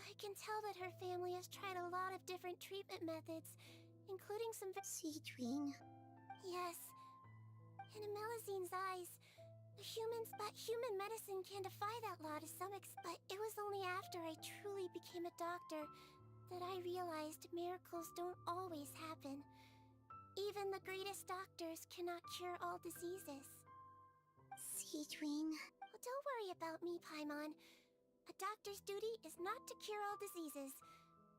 I can tell that her family has tried a lot of different treatment methods, including some... Citrine. Yes. In Melusine's eyes, Human medicine can defy that law to some extent. But it was only after I truly became a doctor that I realized miracles don't always happen. Even the greatest doctors cannot cure all diseases. Siegewing. Well, don't worry about me, Paimon. A doctor's duty is not to cure all diseases,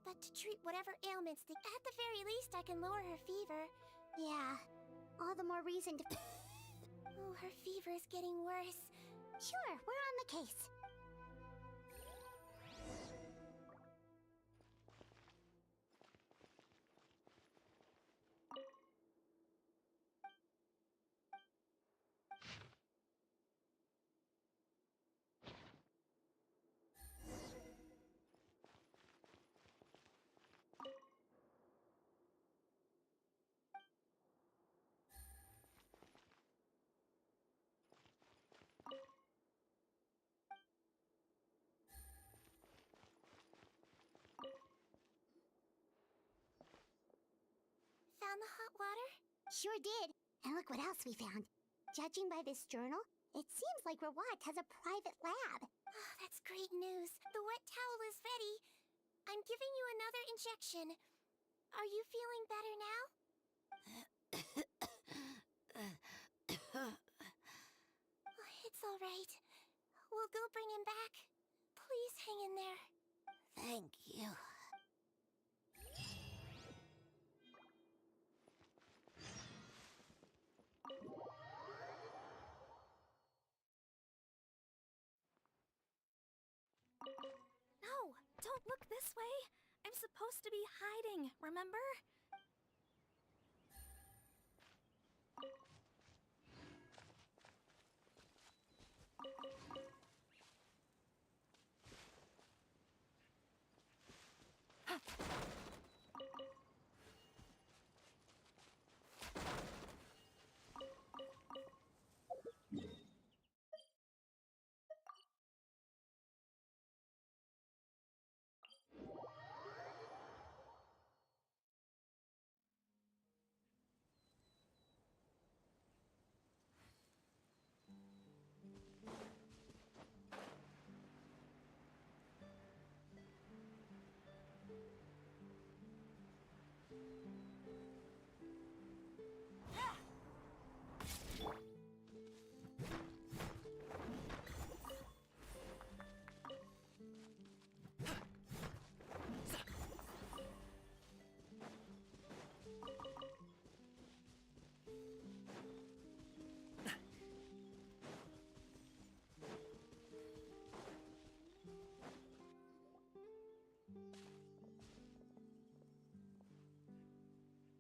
but to treat whatever ailments they... At the very least, I can lower her fever. Yeah, all the more reason to... Oh, her fever is getting worse. Sure, we're on the case. Found the hot water? Sure did. And look what else we found. Judging by this journal, it seems like Rawat has a private lab. Oh, that's great news. The wet towel is ready. I'm giving you another injection. Are you feeling better now? It's all right. We'll go bring him back. Please hang in there. Thank you. No, don't look this way. I'm supposed to be hiding, remember?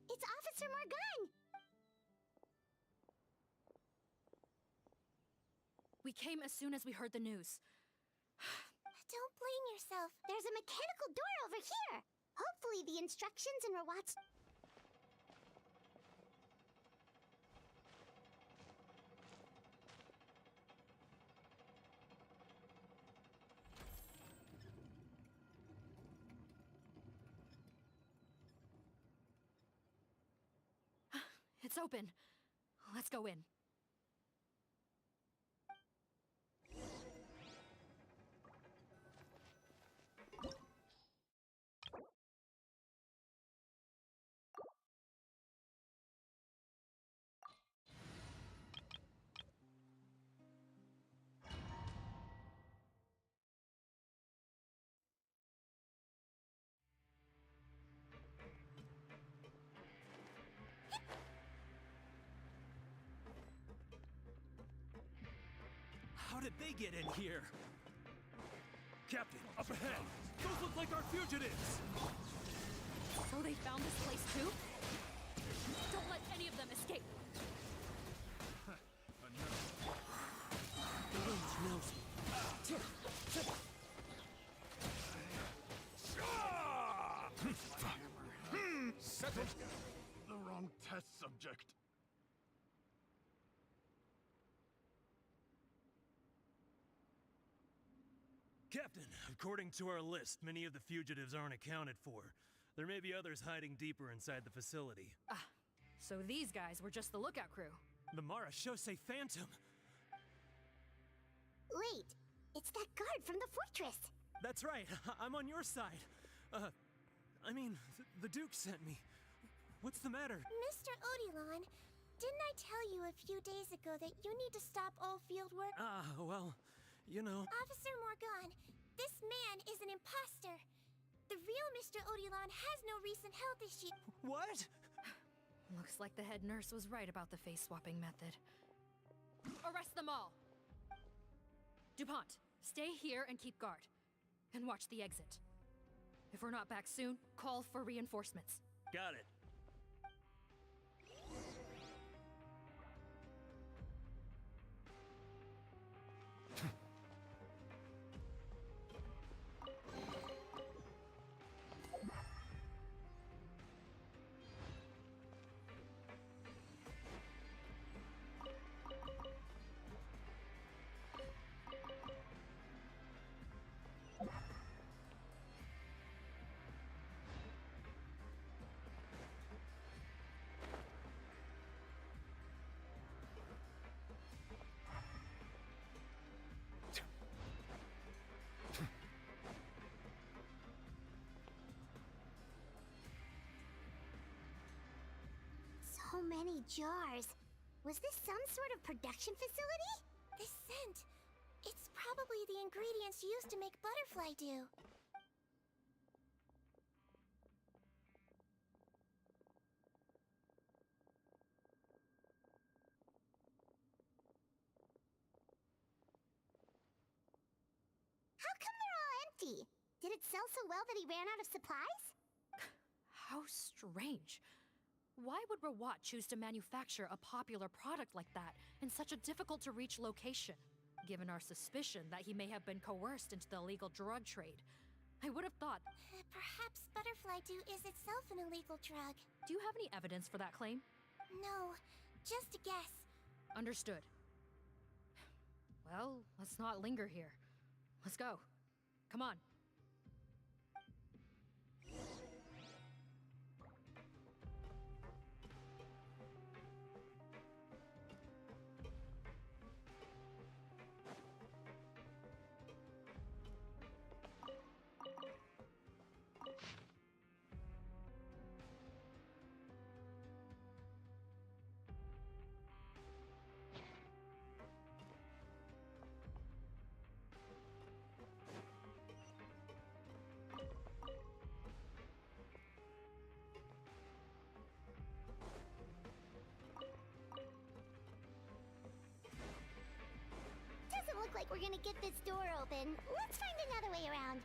It's Officer Morgan! We came as soon as we heard the news. Don't blame yourself. There's a mechanical door over here. Hopefully the instructions in Rawat's... It's open. Let's go in. How did they get in here? Captain, up ahead! Those look like our fugitives! So they found this place too? Don't let any of them escape! Settle! The wrong test subject. Captain, according to our list, many of the fugitives aren't accounted for. There may be others hiding deeper inside the facility. Ah, so these guys were just the lookout crew. The Marachose Phantom! guard from the fortress. That's right. I'm on your side. The Duke sent me. What's the matter? Mr. Odilon, didn't I tell you a few days ago that you need to stop all field work? Well, you know. Officer Morgan, this man is an imposter. The real Mr. Odilon has no recent health issue. What? Looks like the head nurse was right about the face-swapping method. Arrest them all! DuPont, stay here and keep guard. And watch the exit. If we're not back soon, call for reinforcements. Got it. So many jars. Was this some sort of production facility? This scent. It's probably the ingredients used to make butterfly dew. How come they're all empty? Did it sell so well that he ran out of supplies? How strange. Why would Rawat choose to manufacture a popular product like that in such a difficult-to-reach location? Given our suspicion that he may have been coerced into the illegal drug trade, I would have thought... Perhaps butterfly dew is itself an illegal drug. Do you have any evidence for that claim? No, just a guess. Understood. Well, let's not linger here. Let's go. Come on. Doesn't look like we're gonna get this door open. Let's find another way around.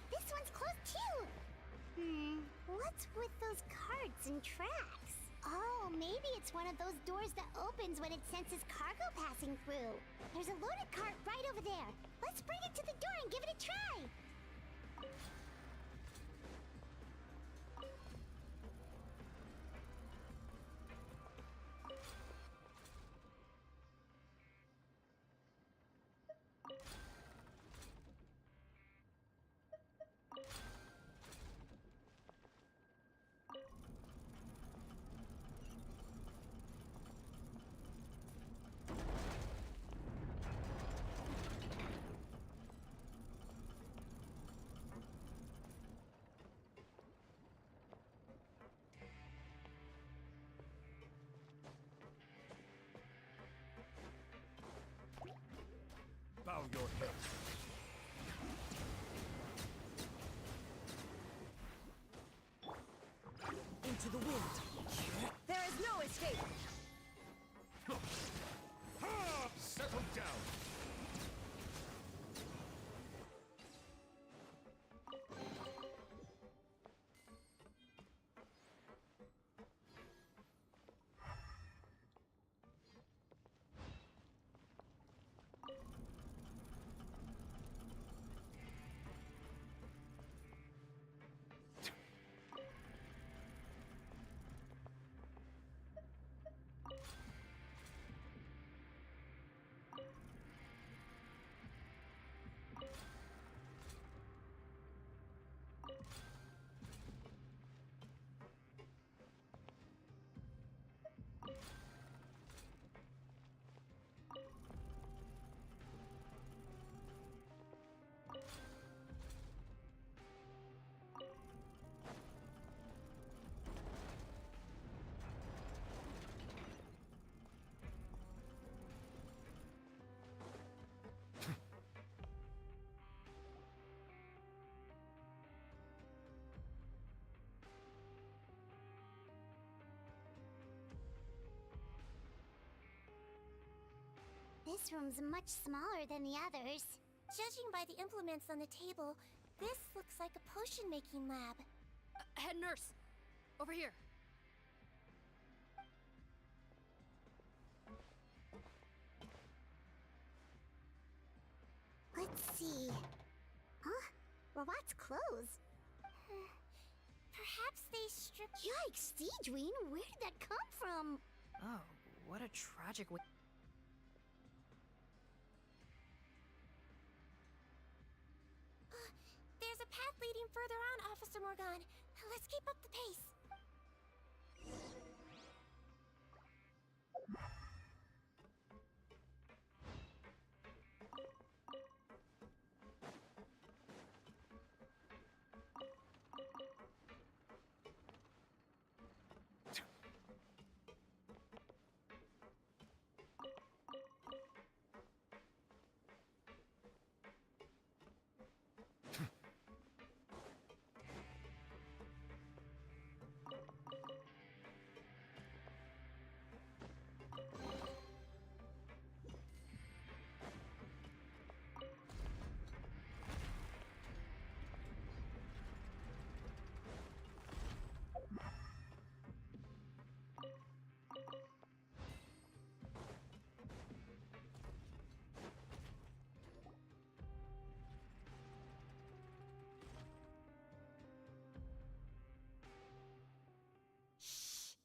This one's closed too. What's with those carts and tracks? Oh, maybe it's one of those doors that opens when it senses cargo passing through. There's a loaded cart right over there. Let's bring it to the door and give it a try. Bow your head. Into the wind. There is no escape. Settle down. this room's much smaller than the others. Judging by the implements on the table, this looks like a potion-making lab. Head nurse! Over here. Let's see. Huh? Robot's clothes. Perhaps they stripped... Yikes, Steedween, where did that come from? Oh, what a tragic way. There's a path leading further on, Officer Morgan. Let's keep up the pace.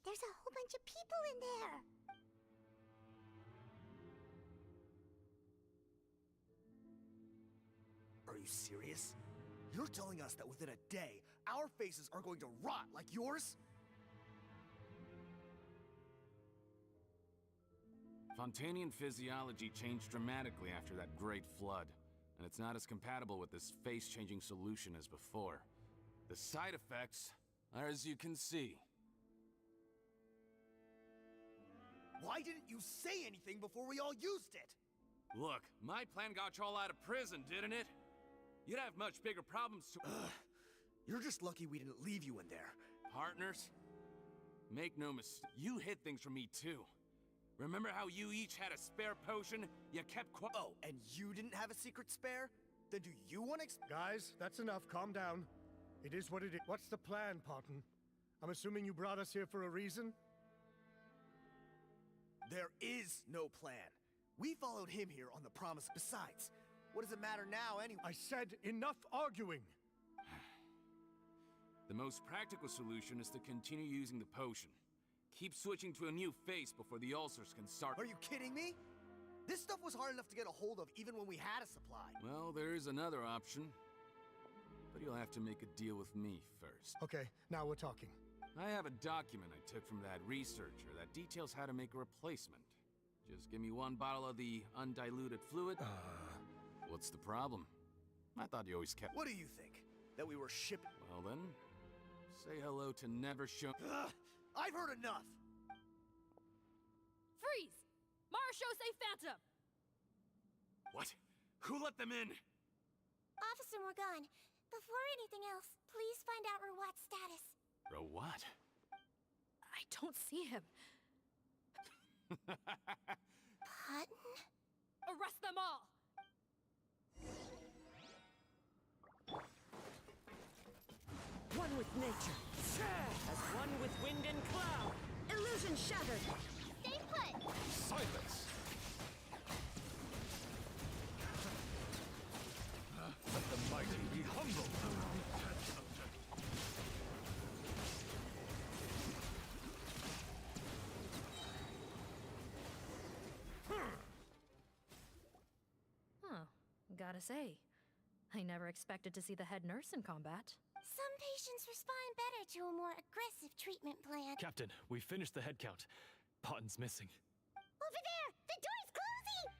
There's a whole bunch of people in there. Are you serious? You're telling us that within a day, our faces are going to rot like yours? Fontanian physiology changed dramatically after that great flood, and it's not as compatible with this face-changing solution as before. The side effects are as you can see. Why didn't you say anything before we all used it? Look, my plan got y'all out of prison, didn't it? You'd have much bigger problems to— You're just lucky we didn't leave you in there. Partners? Make no mistake, you hid things from me too. Remember how you each had a spare potion? You kept Oh, and you didn't have a secret spare? Then do you want to Guys, that's enough. Calm down. It is what it is. What's the plan, Parton? I'm assuming you brought us here for a reason? There is no plan. We followed him here on the promise. Besides, what does it matter now anyway? I said enough arguing! The most practical solution is to continue using the potion. Keep switching to a new face before the ulcers can start. Are you kidding me? This stuff was hard enough to get a hold of even when we had a supply. Well, there is another option. But you'll have to make a deal with me first. Okay, now we're talking. I have a document I took from that researcher that details how to make a replacement. Just give me one bottle of the undiluted fluid. What's the problem? I thought you always kept— What do you think? That we were shipping— Well then, say hello to never show— I've heard enough! Freeze! Marechaussee Phantom! What? Who let them in? Officer Morgan, before anything else, please find out Rawat's status. Rawat? I don't see him. Hutton? Arrest them all! One with nature, as one with wind and cloud. Illusion shattered. Stay put. Silence! Let the mighty be humble! Huh. Gotta say, I never expected to see the head nurse in combat. Some patients respond better to a more aggressive treatment plan. Captain, we finished the head count. Potton's missing. Over there! The door's closing!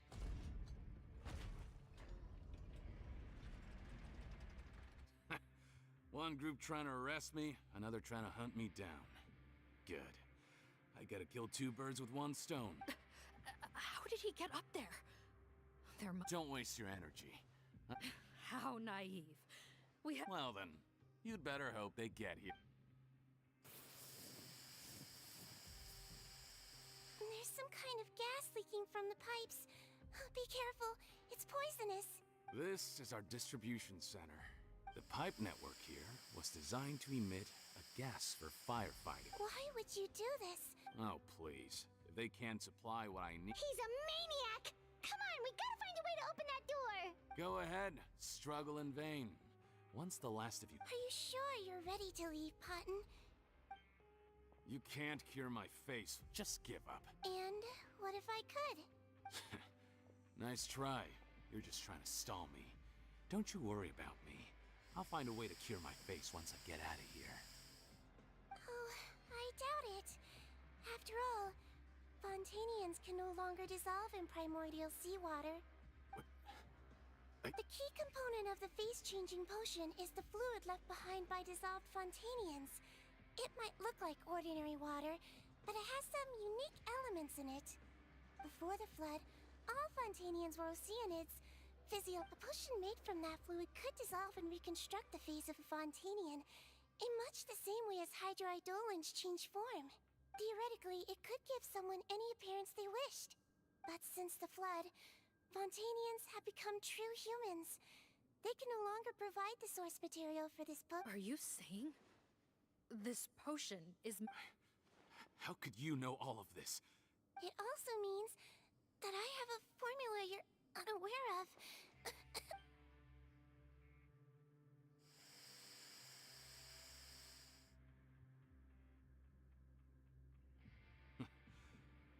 One group trying to arrest me, another trying to hunt me down. Good. I gotta kill two birds with one stone. How did he get up there? Don't waste your energy. How naive. Well then, you'd better hope they get here. There's some kind of gas leaking from the pipes. Be careful, it's poisonous. This is our distribution center. The pipe network here was designed to emit a gas for firefighting. Why would you do this? Oh, please. If they can't supply what I need... He's a maniac! Come on, we gotta find a way to open that door! Go ahead. Struggle in vain. Once the last of you... Are you sure you're ready to leave, Potton? You can't cure my face. Just give up. And what if I could? Nice try. You're just trying to stall me. Don't you worry about me. I'll find a way to cure my face once I get out of here. Oh, I doubt it. After all, Fontanians can no longer dissolve in primordial seawater. The key component of the face-changing potion is the fluid left behind by dissolved Fontanians. It might look like ordinary water, but it has some unique elements in it. Before the flood, all Fontanians were Oceanids. A potion made from that fluid could dissolve and reconstruct the face of a Fontanian in much the same way as hydroidolins change form. Theoretically, it could give someone any appearance they wished. But since the flood, Fontanians have become true humans. They can no longer provide the source material for this book. Are you saying this potion is... How could you know all of this? It also means that I have a formula you're unaware of.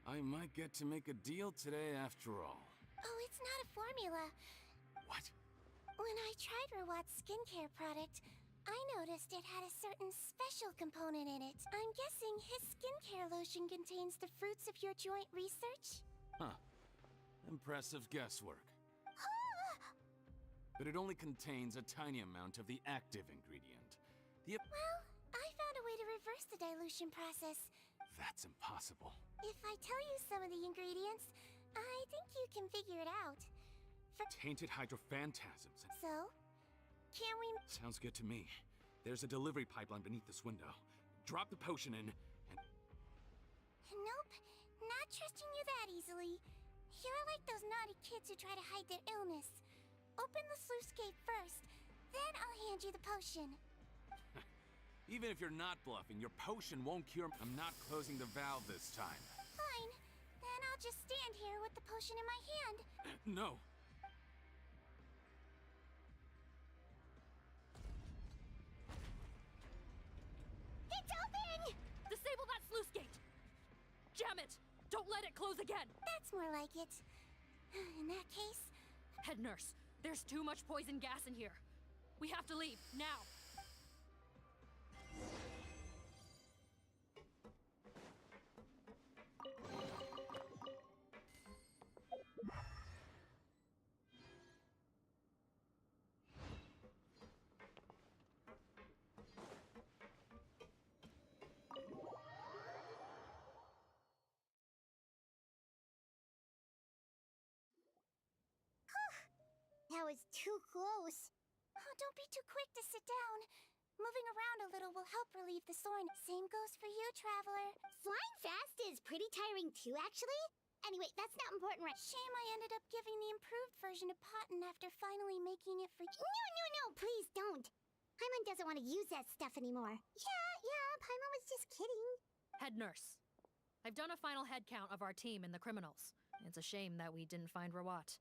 I might get to make a deal today after all. Oh, it's not a formula. What? When I tried Rawat's skincare product, I noticed it had a certain special component in it. I'm guessing his skincare lotion contains the fruits of your joint research? Huh. Impressive guesswork. But it only contains a tiny amount of the active ingredient. Well, I found a way to reverse the dilution process. That's impossible. If I tell you some of the ingredients, I think you can figure it out. Tainted hydrophantasms. So? Can we... Sounds good to me. There's a delivery pipeline beneath this window. Drop the potion in, and... Nope. Not trusting you that easily. You're like those naughty kids who try to hide their illness. Open the sluice gate first, then I'll hand you the potion. Even if you're not bluffing, your potion won't cure... I'm not closing the valve this time. Fine. Then I'll just stand here with the potion in my hand. No. It's open! Disable that sluice gate! Jam it! Don't let it close again! That's more like it. In that case... Head nurse, there's too much poison gas in here. We have to leave, now! That was too close. Oh, don't be too quick to sit down. Moving around a little will help relieve the soreness. Same goes for you, Traveler. Flying fast is pretty tiring too, actually. Anyway, that's not important right... Shame I ended up giving the improved version to Potton after finally making it for... No, please don't. Paimon doesn't want to use that stuff anymore. Yeah, Paimon was just kidding. Head nurse, I've done a final head count of our team and the criminals. It's a shame that we didn't find Rawat.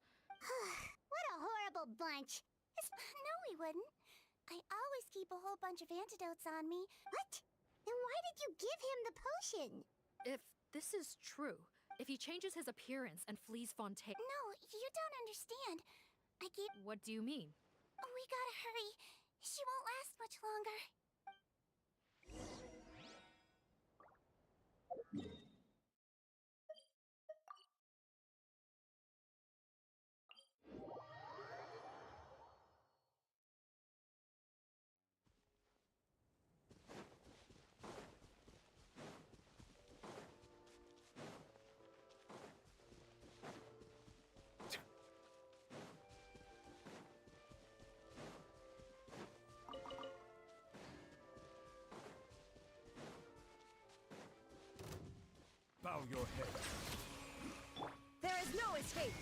What a horrible bunch. No, we wouldn't. I always keep a whole bunch of antidotes on me. What? Then why did you give him the potion? If this is true, if he changes his appearance and flees Fontaine... No, you don't understand. I gave... What do you mean? We gotta hurry. She won't last much longer. Bow your head. There is no escape!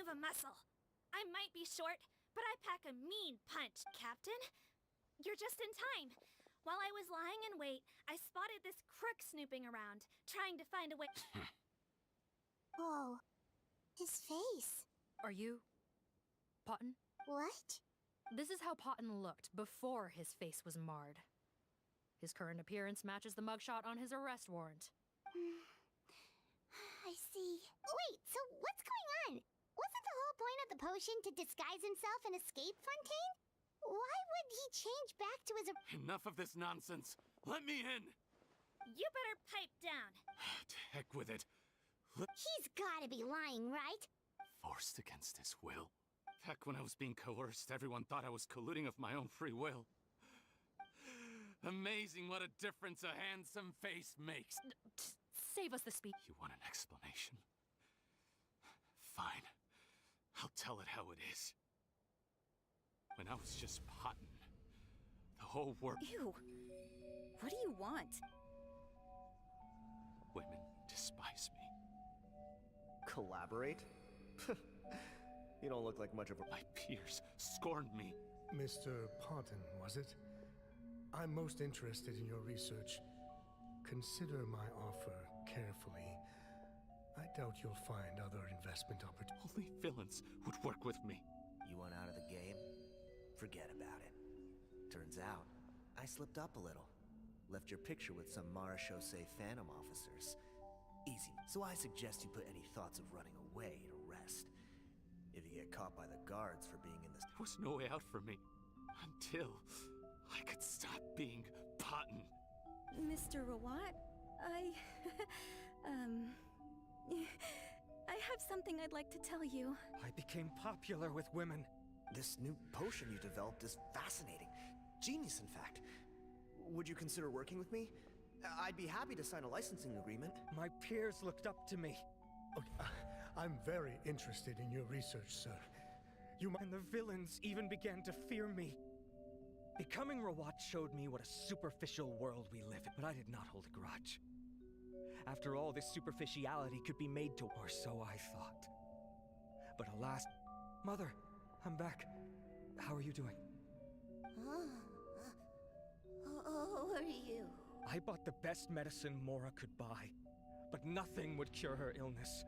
of a muscle. I might be short, but I pack a mean punch, Captain. You're just in time. While I was lying in wait, I spotted this crook snooping around, trying to find a way. Oh, his face. Are you... Potton? What? This is how Potton looked before his face was marred. His current appearance matches the mugshot on his arrest warrant. I see. Wait, so what's going on? Wasn't the whole point of the potion to disguise himself and escape Fontaine? Why would he change back to his... Enough of this nonsense. Let me in. You better pipe down. To heck with it. He's gotta be lying, right? Forced against his will. Heck, when I was being coerced, everyone thought I was colluding of my own free will. Amazing what a difference a handsome face makes. Save us the speech. You want an explanation? Fine. I'll tell it how it is. When I was just Potton, the whole world... Ew. What do you want? Women despise me. Collaborate? You don't look like much of a... My peers scorned me. Mr. Potton, was it? I'm most interested in your research. Consider my offer carefully. I doubt you'll find other investment opportunities. Only villains would work with me. You want out of the game? Forget about it. Turns out, I slipped up a little. Left your picture with some Marechaussee Phantom officers. Easy. So I suggest you put any thoughts of running away to rest. If you get caught by the guards for being in this... There was no way out for me. Until I could stop being Potton. Mr. Rawat, I have something I'd like to tell you. I became popular with women. This new potion you developed is fascinating. Genius, in fact. Would you consider working with me? I'd be happy to sign a licensing agreement. My peers looked up to me. Okay, I'm very interested in your research, sir. And the villains even began to fear me. Becoming Rawat showed me what a superficial world we live in, but I did not hold a grudge. After all, this superficiality could be made to, or so I thought. But alas, Mother, I'm back. How are you doing? Who are you? I bought the best medicine Mora could buy, but nothing would cure her illness.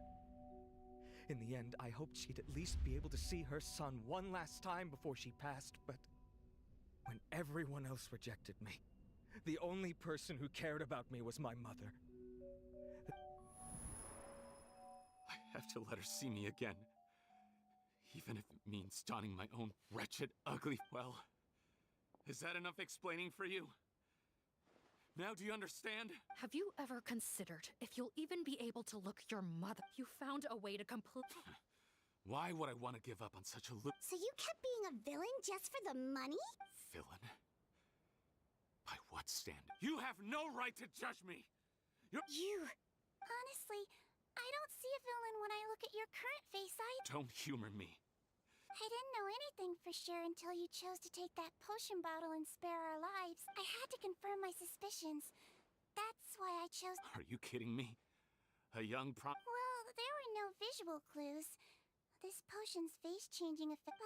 In the end, I hoped she'd at least be able to see her son one last time before she passed, but when everyone else rejected me, the only person who cared about me was my mother. I have to let her see me again. Even if it means donning my own wretched, ugly... Well, is that enough explaining for you? Now do you understand? Have you ever considered if you'll even be able to look your mother? You found a way to complete... Why would I want to give up on such a So you kept being a villain just for the money? Villain? By what standard? You have no right to judge me! Honestly, I don't see a villain when I look at your current face. Don't humor me. I didn't know anything for sure until you chose to take that potion bottle and spare our lives. I had to confirm my suspicions. That's why I chose... Are you kidding me? A young Well, there were no visual clues. This potion's face-changing effect...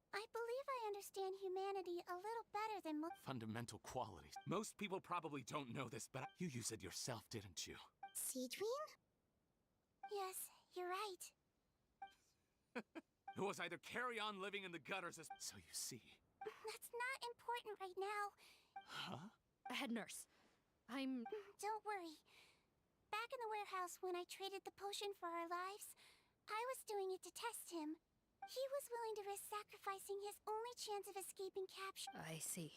But I believe I understand humanity a little better than most... Fundamental qualities. Most people probably don't know this, but you used it yourself, didn't you? Cedrine? Yes, you're right. It was either carry on living in the gutters as... So you see... That's not important right now. Huh? Head nurse, I'm... Don't worry. Back in the warehouse when I traded the potion for our lives, I was doing it to test him. He was willing to risk sacrificing his only chance of escaping capture. I see.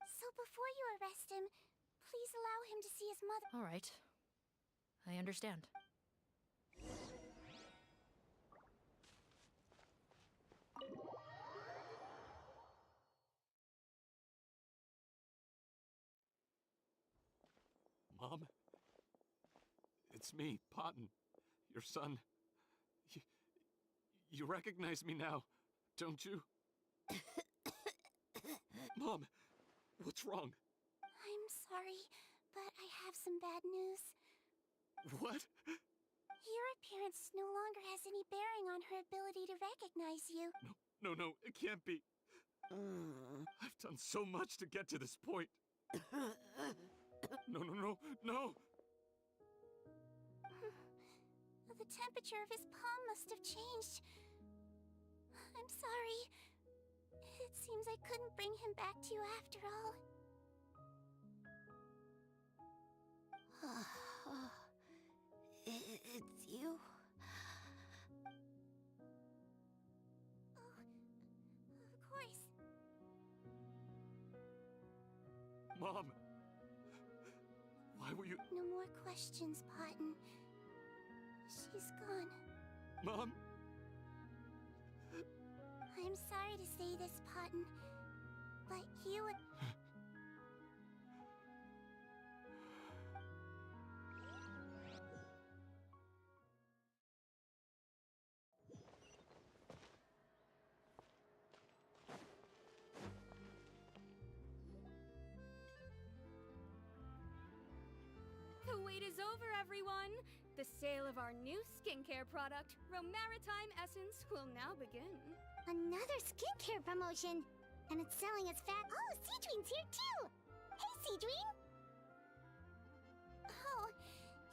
So before you arrest him, please allow him to see his mother. All right. I understand. Mom? It's me, Potton. Your son. You recognize me now, don't you? Mom, what's wrong? I'm sorry, but I have some bad news. What? Your appearance no longer has any bearing on her ability to recognize you. No, it can't be. I've done so much to get to this point. No! The temperature of his palm must have changed. I'm sorry. It seems I couldn't bring him back to you after all. It's you? Oh, of course. Mom! Why were you... No more questions, Potton. She's gone. Mom? I'm sorry to say this, Potton, but you and... The wait is over, everyone! The sale of our new skincare product, Romaritime Essence, will now begin. Another skincare promotion! And it's selling as fast. Oh, Seedween's here too! Hey, Seedween! Oh,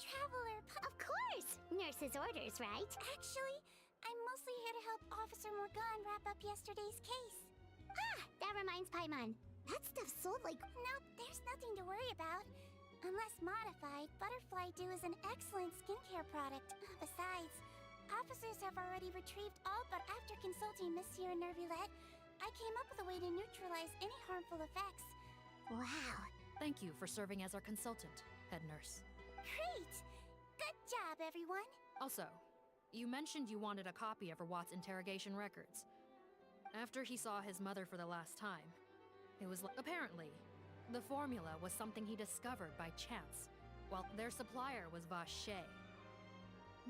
Traveler... Of course! Nurse's orders, right? Actually, I'm mostly here to help Officer Morgan wrap up yesterday's case. Ah, that reminds Paimon. That stuff sold like... Nope, there's nothing to worry about. Unless modified, Butterfly Dew is an excellent skincare product. Besides, officers have already retrieved all but after consulting Monsieur Nervulette, I came up with a way to neutralize any harmful effects. Wow. Thank you for serving as our consultant, head nurse. Great! Good job, everyone! Also, you mentioned you wanted a copy of Rawat's interrogation records. After he saw his mother for the last time, it was like... Apparently, the formula was something he discovered by chance, while their supplier was Vache.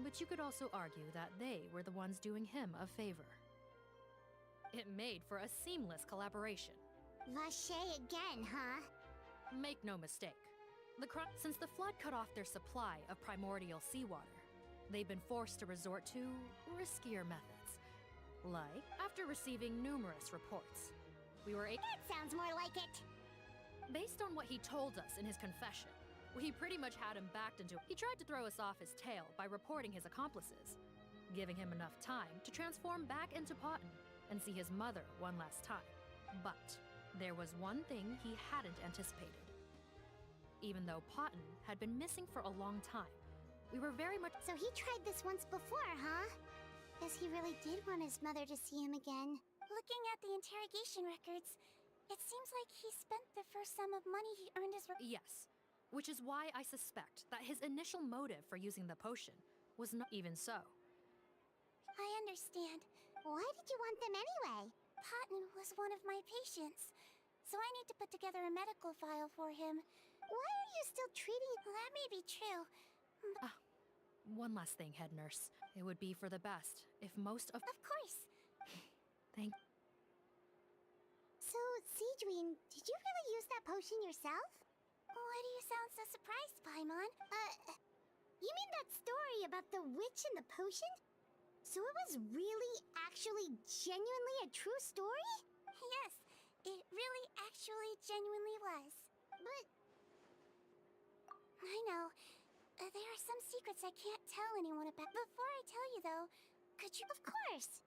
But you could also argue that they were the ones doing him a favor. It made for a seamless collaboration. Vache again, huh? Make no mistake. Since the flood cut off their supply of primordial seawater, they've been forced to resort to riskier methods. Like, after receiving numerous reports, we were That sounds more like it! Based on what he told us in his confession, we pretty much had him backed into... He tried to throw us off his tail by reporting his accomplices, giving him enough time to transform back into Potton and see his mother one last time. But there was one thing he hadn't anticipated. Even though Potton had been missing for a long time, we were very much... So he tried this once before, huh? Guess he really did want his mother to see him again. Looking at the interrogation records, it seems like he spent the first sum of money he earned as... Yes, which is why I suspect that his initial motive for using the potion was not even so. I understand. Why did you want them anyway? Potton was one of my patients, so I need to put together a medical file for him. Why are you still treating... Well, that may be true. One last thing, head nurse. It would be for the best if most of... Of course. Thank... So, Seedween, did you really use that potion yourself? Why do you sound so surprised, Paimon? You mean that story about the witch and the potion? So it was really, actually, genuinely a true story? Yes, it really actually genuinely was. But... I know. There are some secrets I can't tell anyone about. Before I tell you, though, could you... Of course!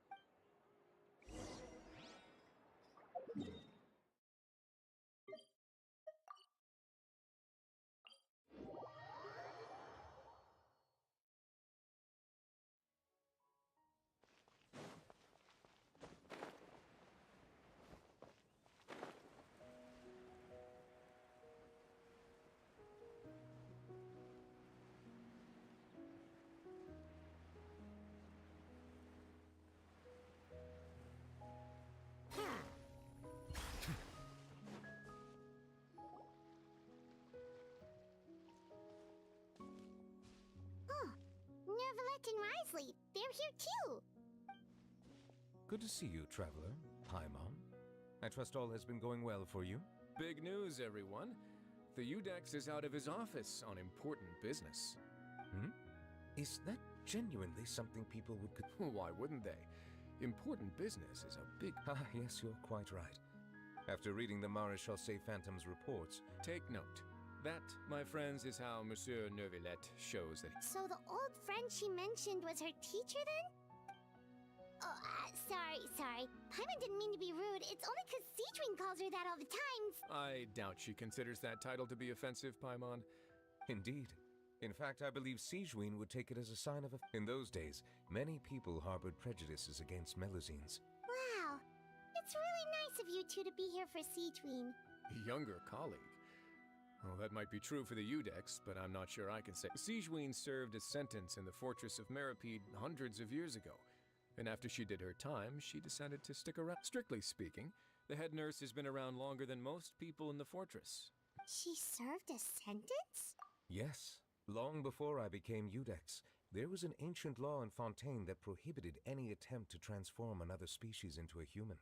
Nervulette and Risley, they're here too! Good to see you, Traveler. Paimon. I trust all has been going well for you? Big news, everyone. The Udex is out of his office on important business. Is that Genuinely something people would... Why wouldn't they? Important business is a big... Ah, yes, you're quite right. After reading the Maréchal Phantom's reports... Take note. That, my friends, is how Monsieur Neuvillette shows that... So the old friend she mentioned was her teacher then? Oh, sorry. Paimon didn't mean to be rude. It's only because Cedrine calls her that all the time. I doubt she considers that title to be offensive, Paimon. Indeed. In fact, I believe Cedrine would take it as a sign of... In those days, many people harbored prejudices against Melusines. Wow. It's really nice of you two to be here for Cedrine. Younger colleague. Well, that might be true for the Eudex, but I'm not sure I can say. Cedrine served a sentence in the fortress of Meripede hundreds of years ago. And after she did her time, she decided to stick around. Strictly speaking, the head nurse has been around longer than most people in the fortress. She served a sentence? Yes. Long before I became Eudex, there was an ancient law in Fontaine that prohibited any attempt to transform another species into a human.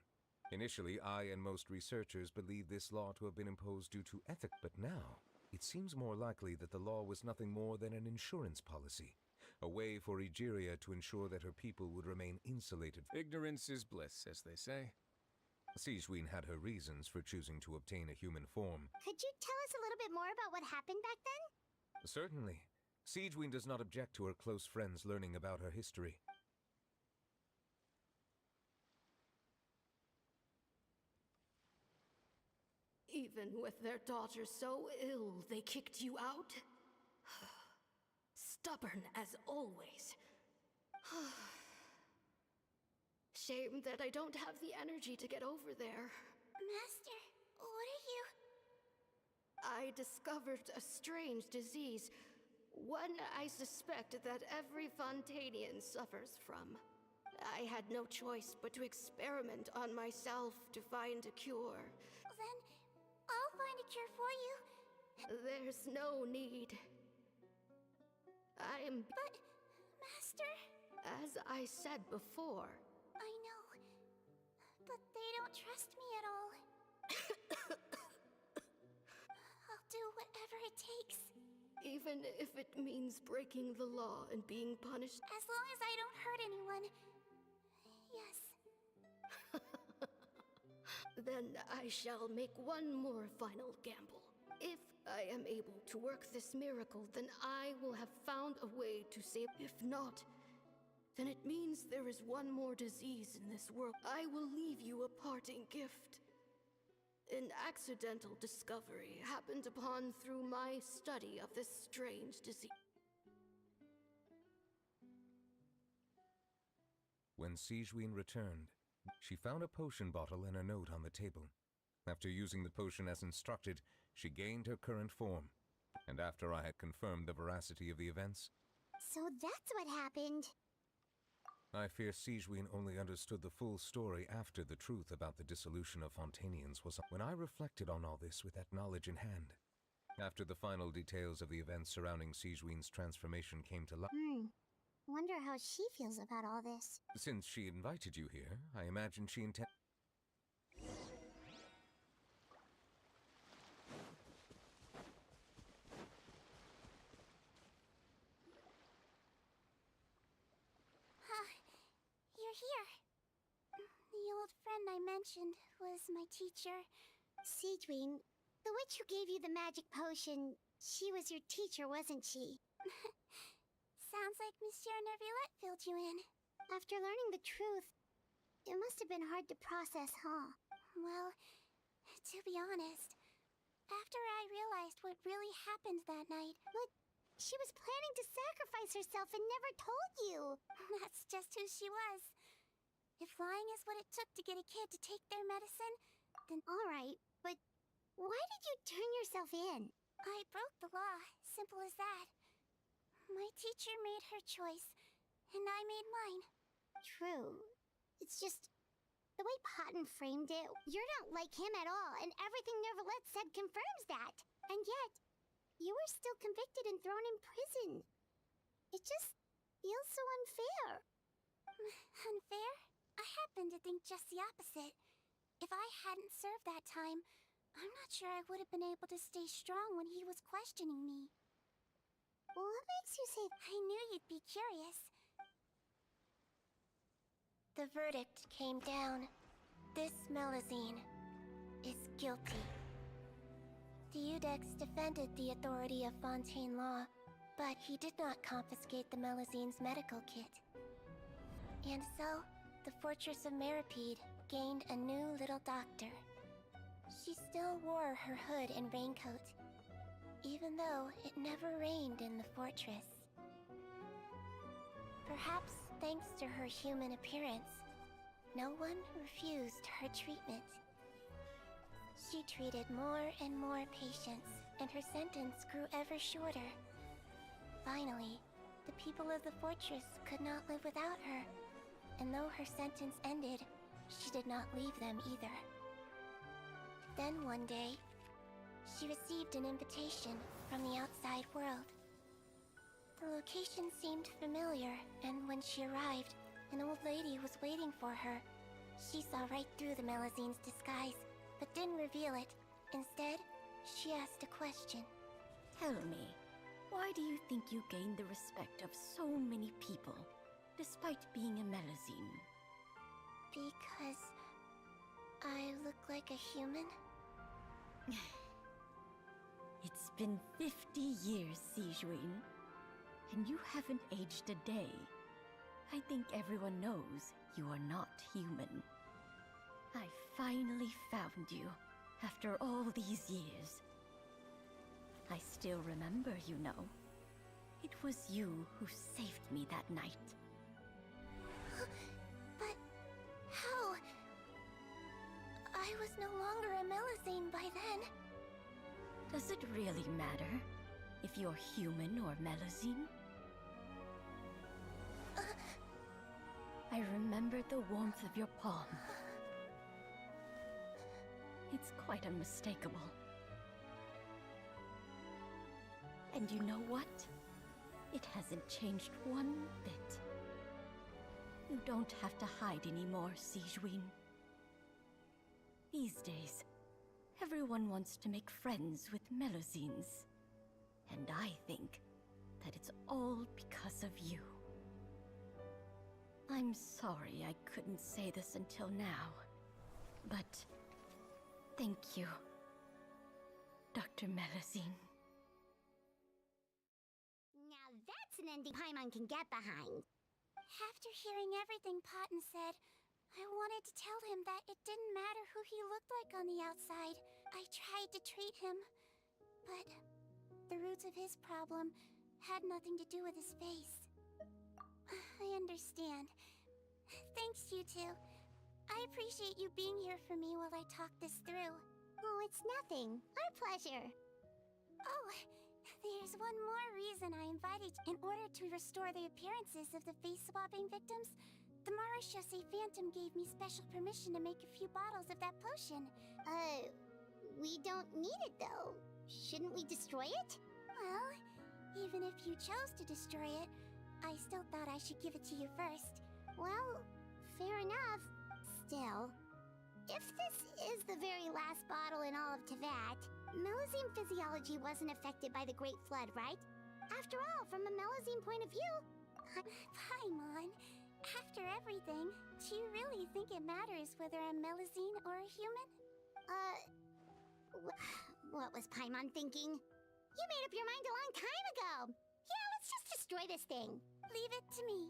Initially, I and most researchers believed this law to have been imposed due to ethics, but now, it seems more likely that the law was nothing more than an insurance policy. A way for Egeria to ensure that her people would remain insulated. Ignorance is bliss, as they say. Cedrine had her reasons for choosing to obtain a human form. Could you tell us a little bit more about what happened back then? Certainly. Cedrine does not object to her close friends learning about her history. Even with their daughter so ill, they kicked you out? Stubborn as always. Shame that I don't have the energy to get over there. Master, what are you... I discovered a strange disease. One I suspect that every Fontanian suffers from. I had no choice but to experiment on myself to find a cure. Then, I'll find a cure for you. There's no need. But, Master... As I said before... I know, but they don't trust me at all. I'll do whatever it takes. Even if it means breaking the law and being punished? As long as I don't hurt anyone. Yes. Then I shall make one more final gamble. If I am able to work this miracle, then I will have found a way to save. If not, then it means there is one more disease in this world. I will leave you a parting gift. An accidental discovery happened upon through my study of this strange disease. When Cedrine returned, she found a potion bottle and a note on the table. After using the potion as instructed, she gained her current form. And after I had confirmed the veracity of the events... So that's what happened. I fear Cedrine only understood the full story after the truth about the dissolution of Fontanians was... When I reflected on all this with that knowledge in hand, after the final details of the events surrounding Cedrine's transformation came to light... Wonder how she feels about all this. Since she invited you here, I imagine she intend... You're here. The old friend I mentioned was my teacher. Cedrine, the witch who gave you the magic potion, she was your teacher, wasn't she? Sounds like Monsieur Neuvillette filled you in. After learning the truth, it must have been hard to process, huh? Well, to be honest, after I realized what really happened that night... But she was planning to sacrifice herself and never told you! That's just who she was. If lying is what it took to get a kid to take their medicine, then... Alright, but why did you turn yourself in? I broke the law, simple as that. My teacher made her choice, and I made mine. True. It's just... the way Potton framed it, you're not like him at all, and everything Neuvillette said confirms that. And yet, you were still convicted and thrown in prison. It just feels so unfair. Unfair? I happen to think just the opposite. If I hadn't served that time, I'm not sure I would have been able to stay strong when he was questioning me. What makes you say... I knew you'd be curious. The verdict came down. This Melazine is guilty. The Udex defended the authority of Fontaine law, but he did not confiscate the Melazine's medical kit. And so, the Fortress of Meripede gained a new little doctor. She still wore her hood and raincoat, even though it never rained in the fortress. Perhaps thanks to her human appearance, no one refused her treatment. She treated more and more patients, and her sentence grew ever shorter. Finally, the people of the fortress could not live without her, and though her sentence ended, she did not leave them either. Then one day, she received an invitation from the outside world. The location seemed familiar, and when she arrived, an old lady was waiting for her. She saw right through the Melazine's disguise, but didn't reveal it. Instead, she asked a question. Tell me, why do you think you gained the respect of so many people, despite being a Melazine? Because I look like a human? It's been 50 years, Sijuin, and you haven't aged a day. I think everyone knows you are not human. I finally found you, after all these years. I still remember, you know. It was you who saved me that night. But how? I was no longer a Melazine by then. Does it really matter if you're human or Melazine? I remembered the warmth of your palm. It's quite unmistakable. And you know what? It hasn't changed one bit. You don't have to hide anymore, Sijuin. These days, everyone wants to make friends with Melazines. And I think that it's all because of you. I'm sorry I couldn't say this until now, but thank you, Dr. Melazine. Now that's an ending Paimon can get behind. After hearing everything Paten said, I wanted to tell him that it didn't matter who he looked like on the outside. I tried to treat him, but the roots of his problem had nothing to do with his face. I understand. Thanks, you two. I appreciate you being here for me while I talk this through. Oh, it's nothing. Our pleasure. Oh, there's one more reason I invited you. In order to restore the appearances of the face-swapping victims, the Marechaussee Phantom gave me special permission to make a few bottles of that potion. We don't need it though. Shouldn't we destroy it? Well, even if you chose to destroy it, I still thought I should give it to you first. Well, fair enough. Still, if this is the very last bottle in all of Tevat, Melazine physiology wasn't affected by the Great Flood, right? After all, from a Melazine point of view... Paimon, after everything, do you really think it matters whether I'm Melazine or a human? What was Paimon thinking? You made up your mind a long time ago! Yeah, let's just destroy this thing. Leave it to me.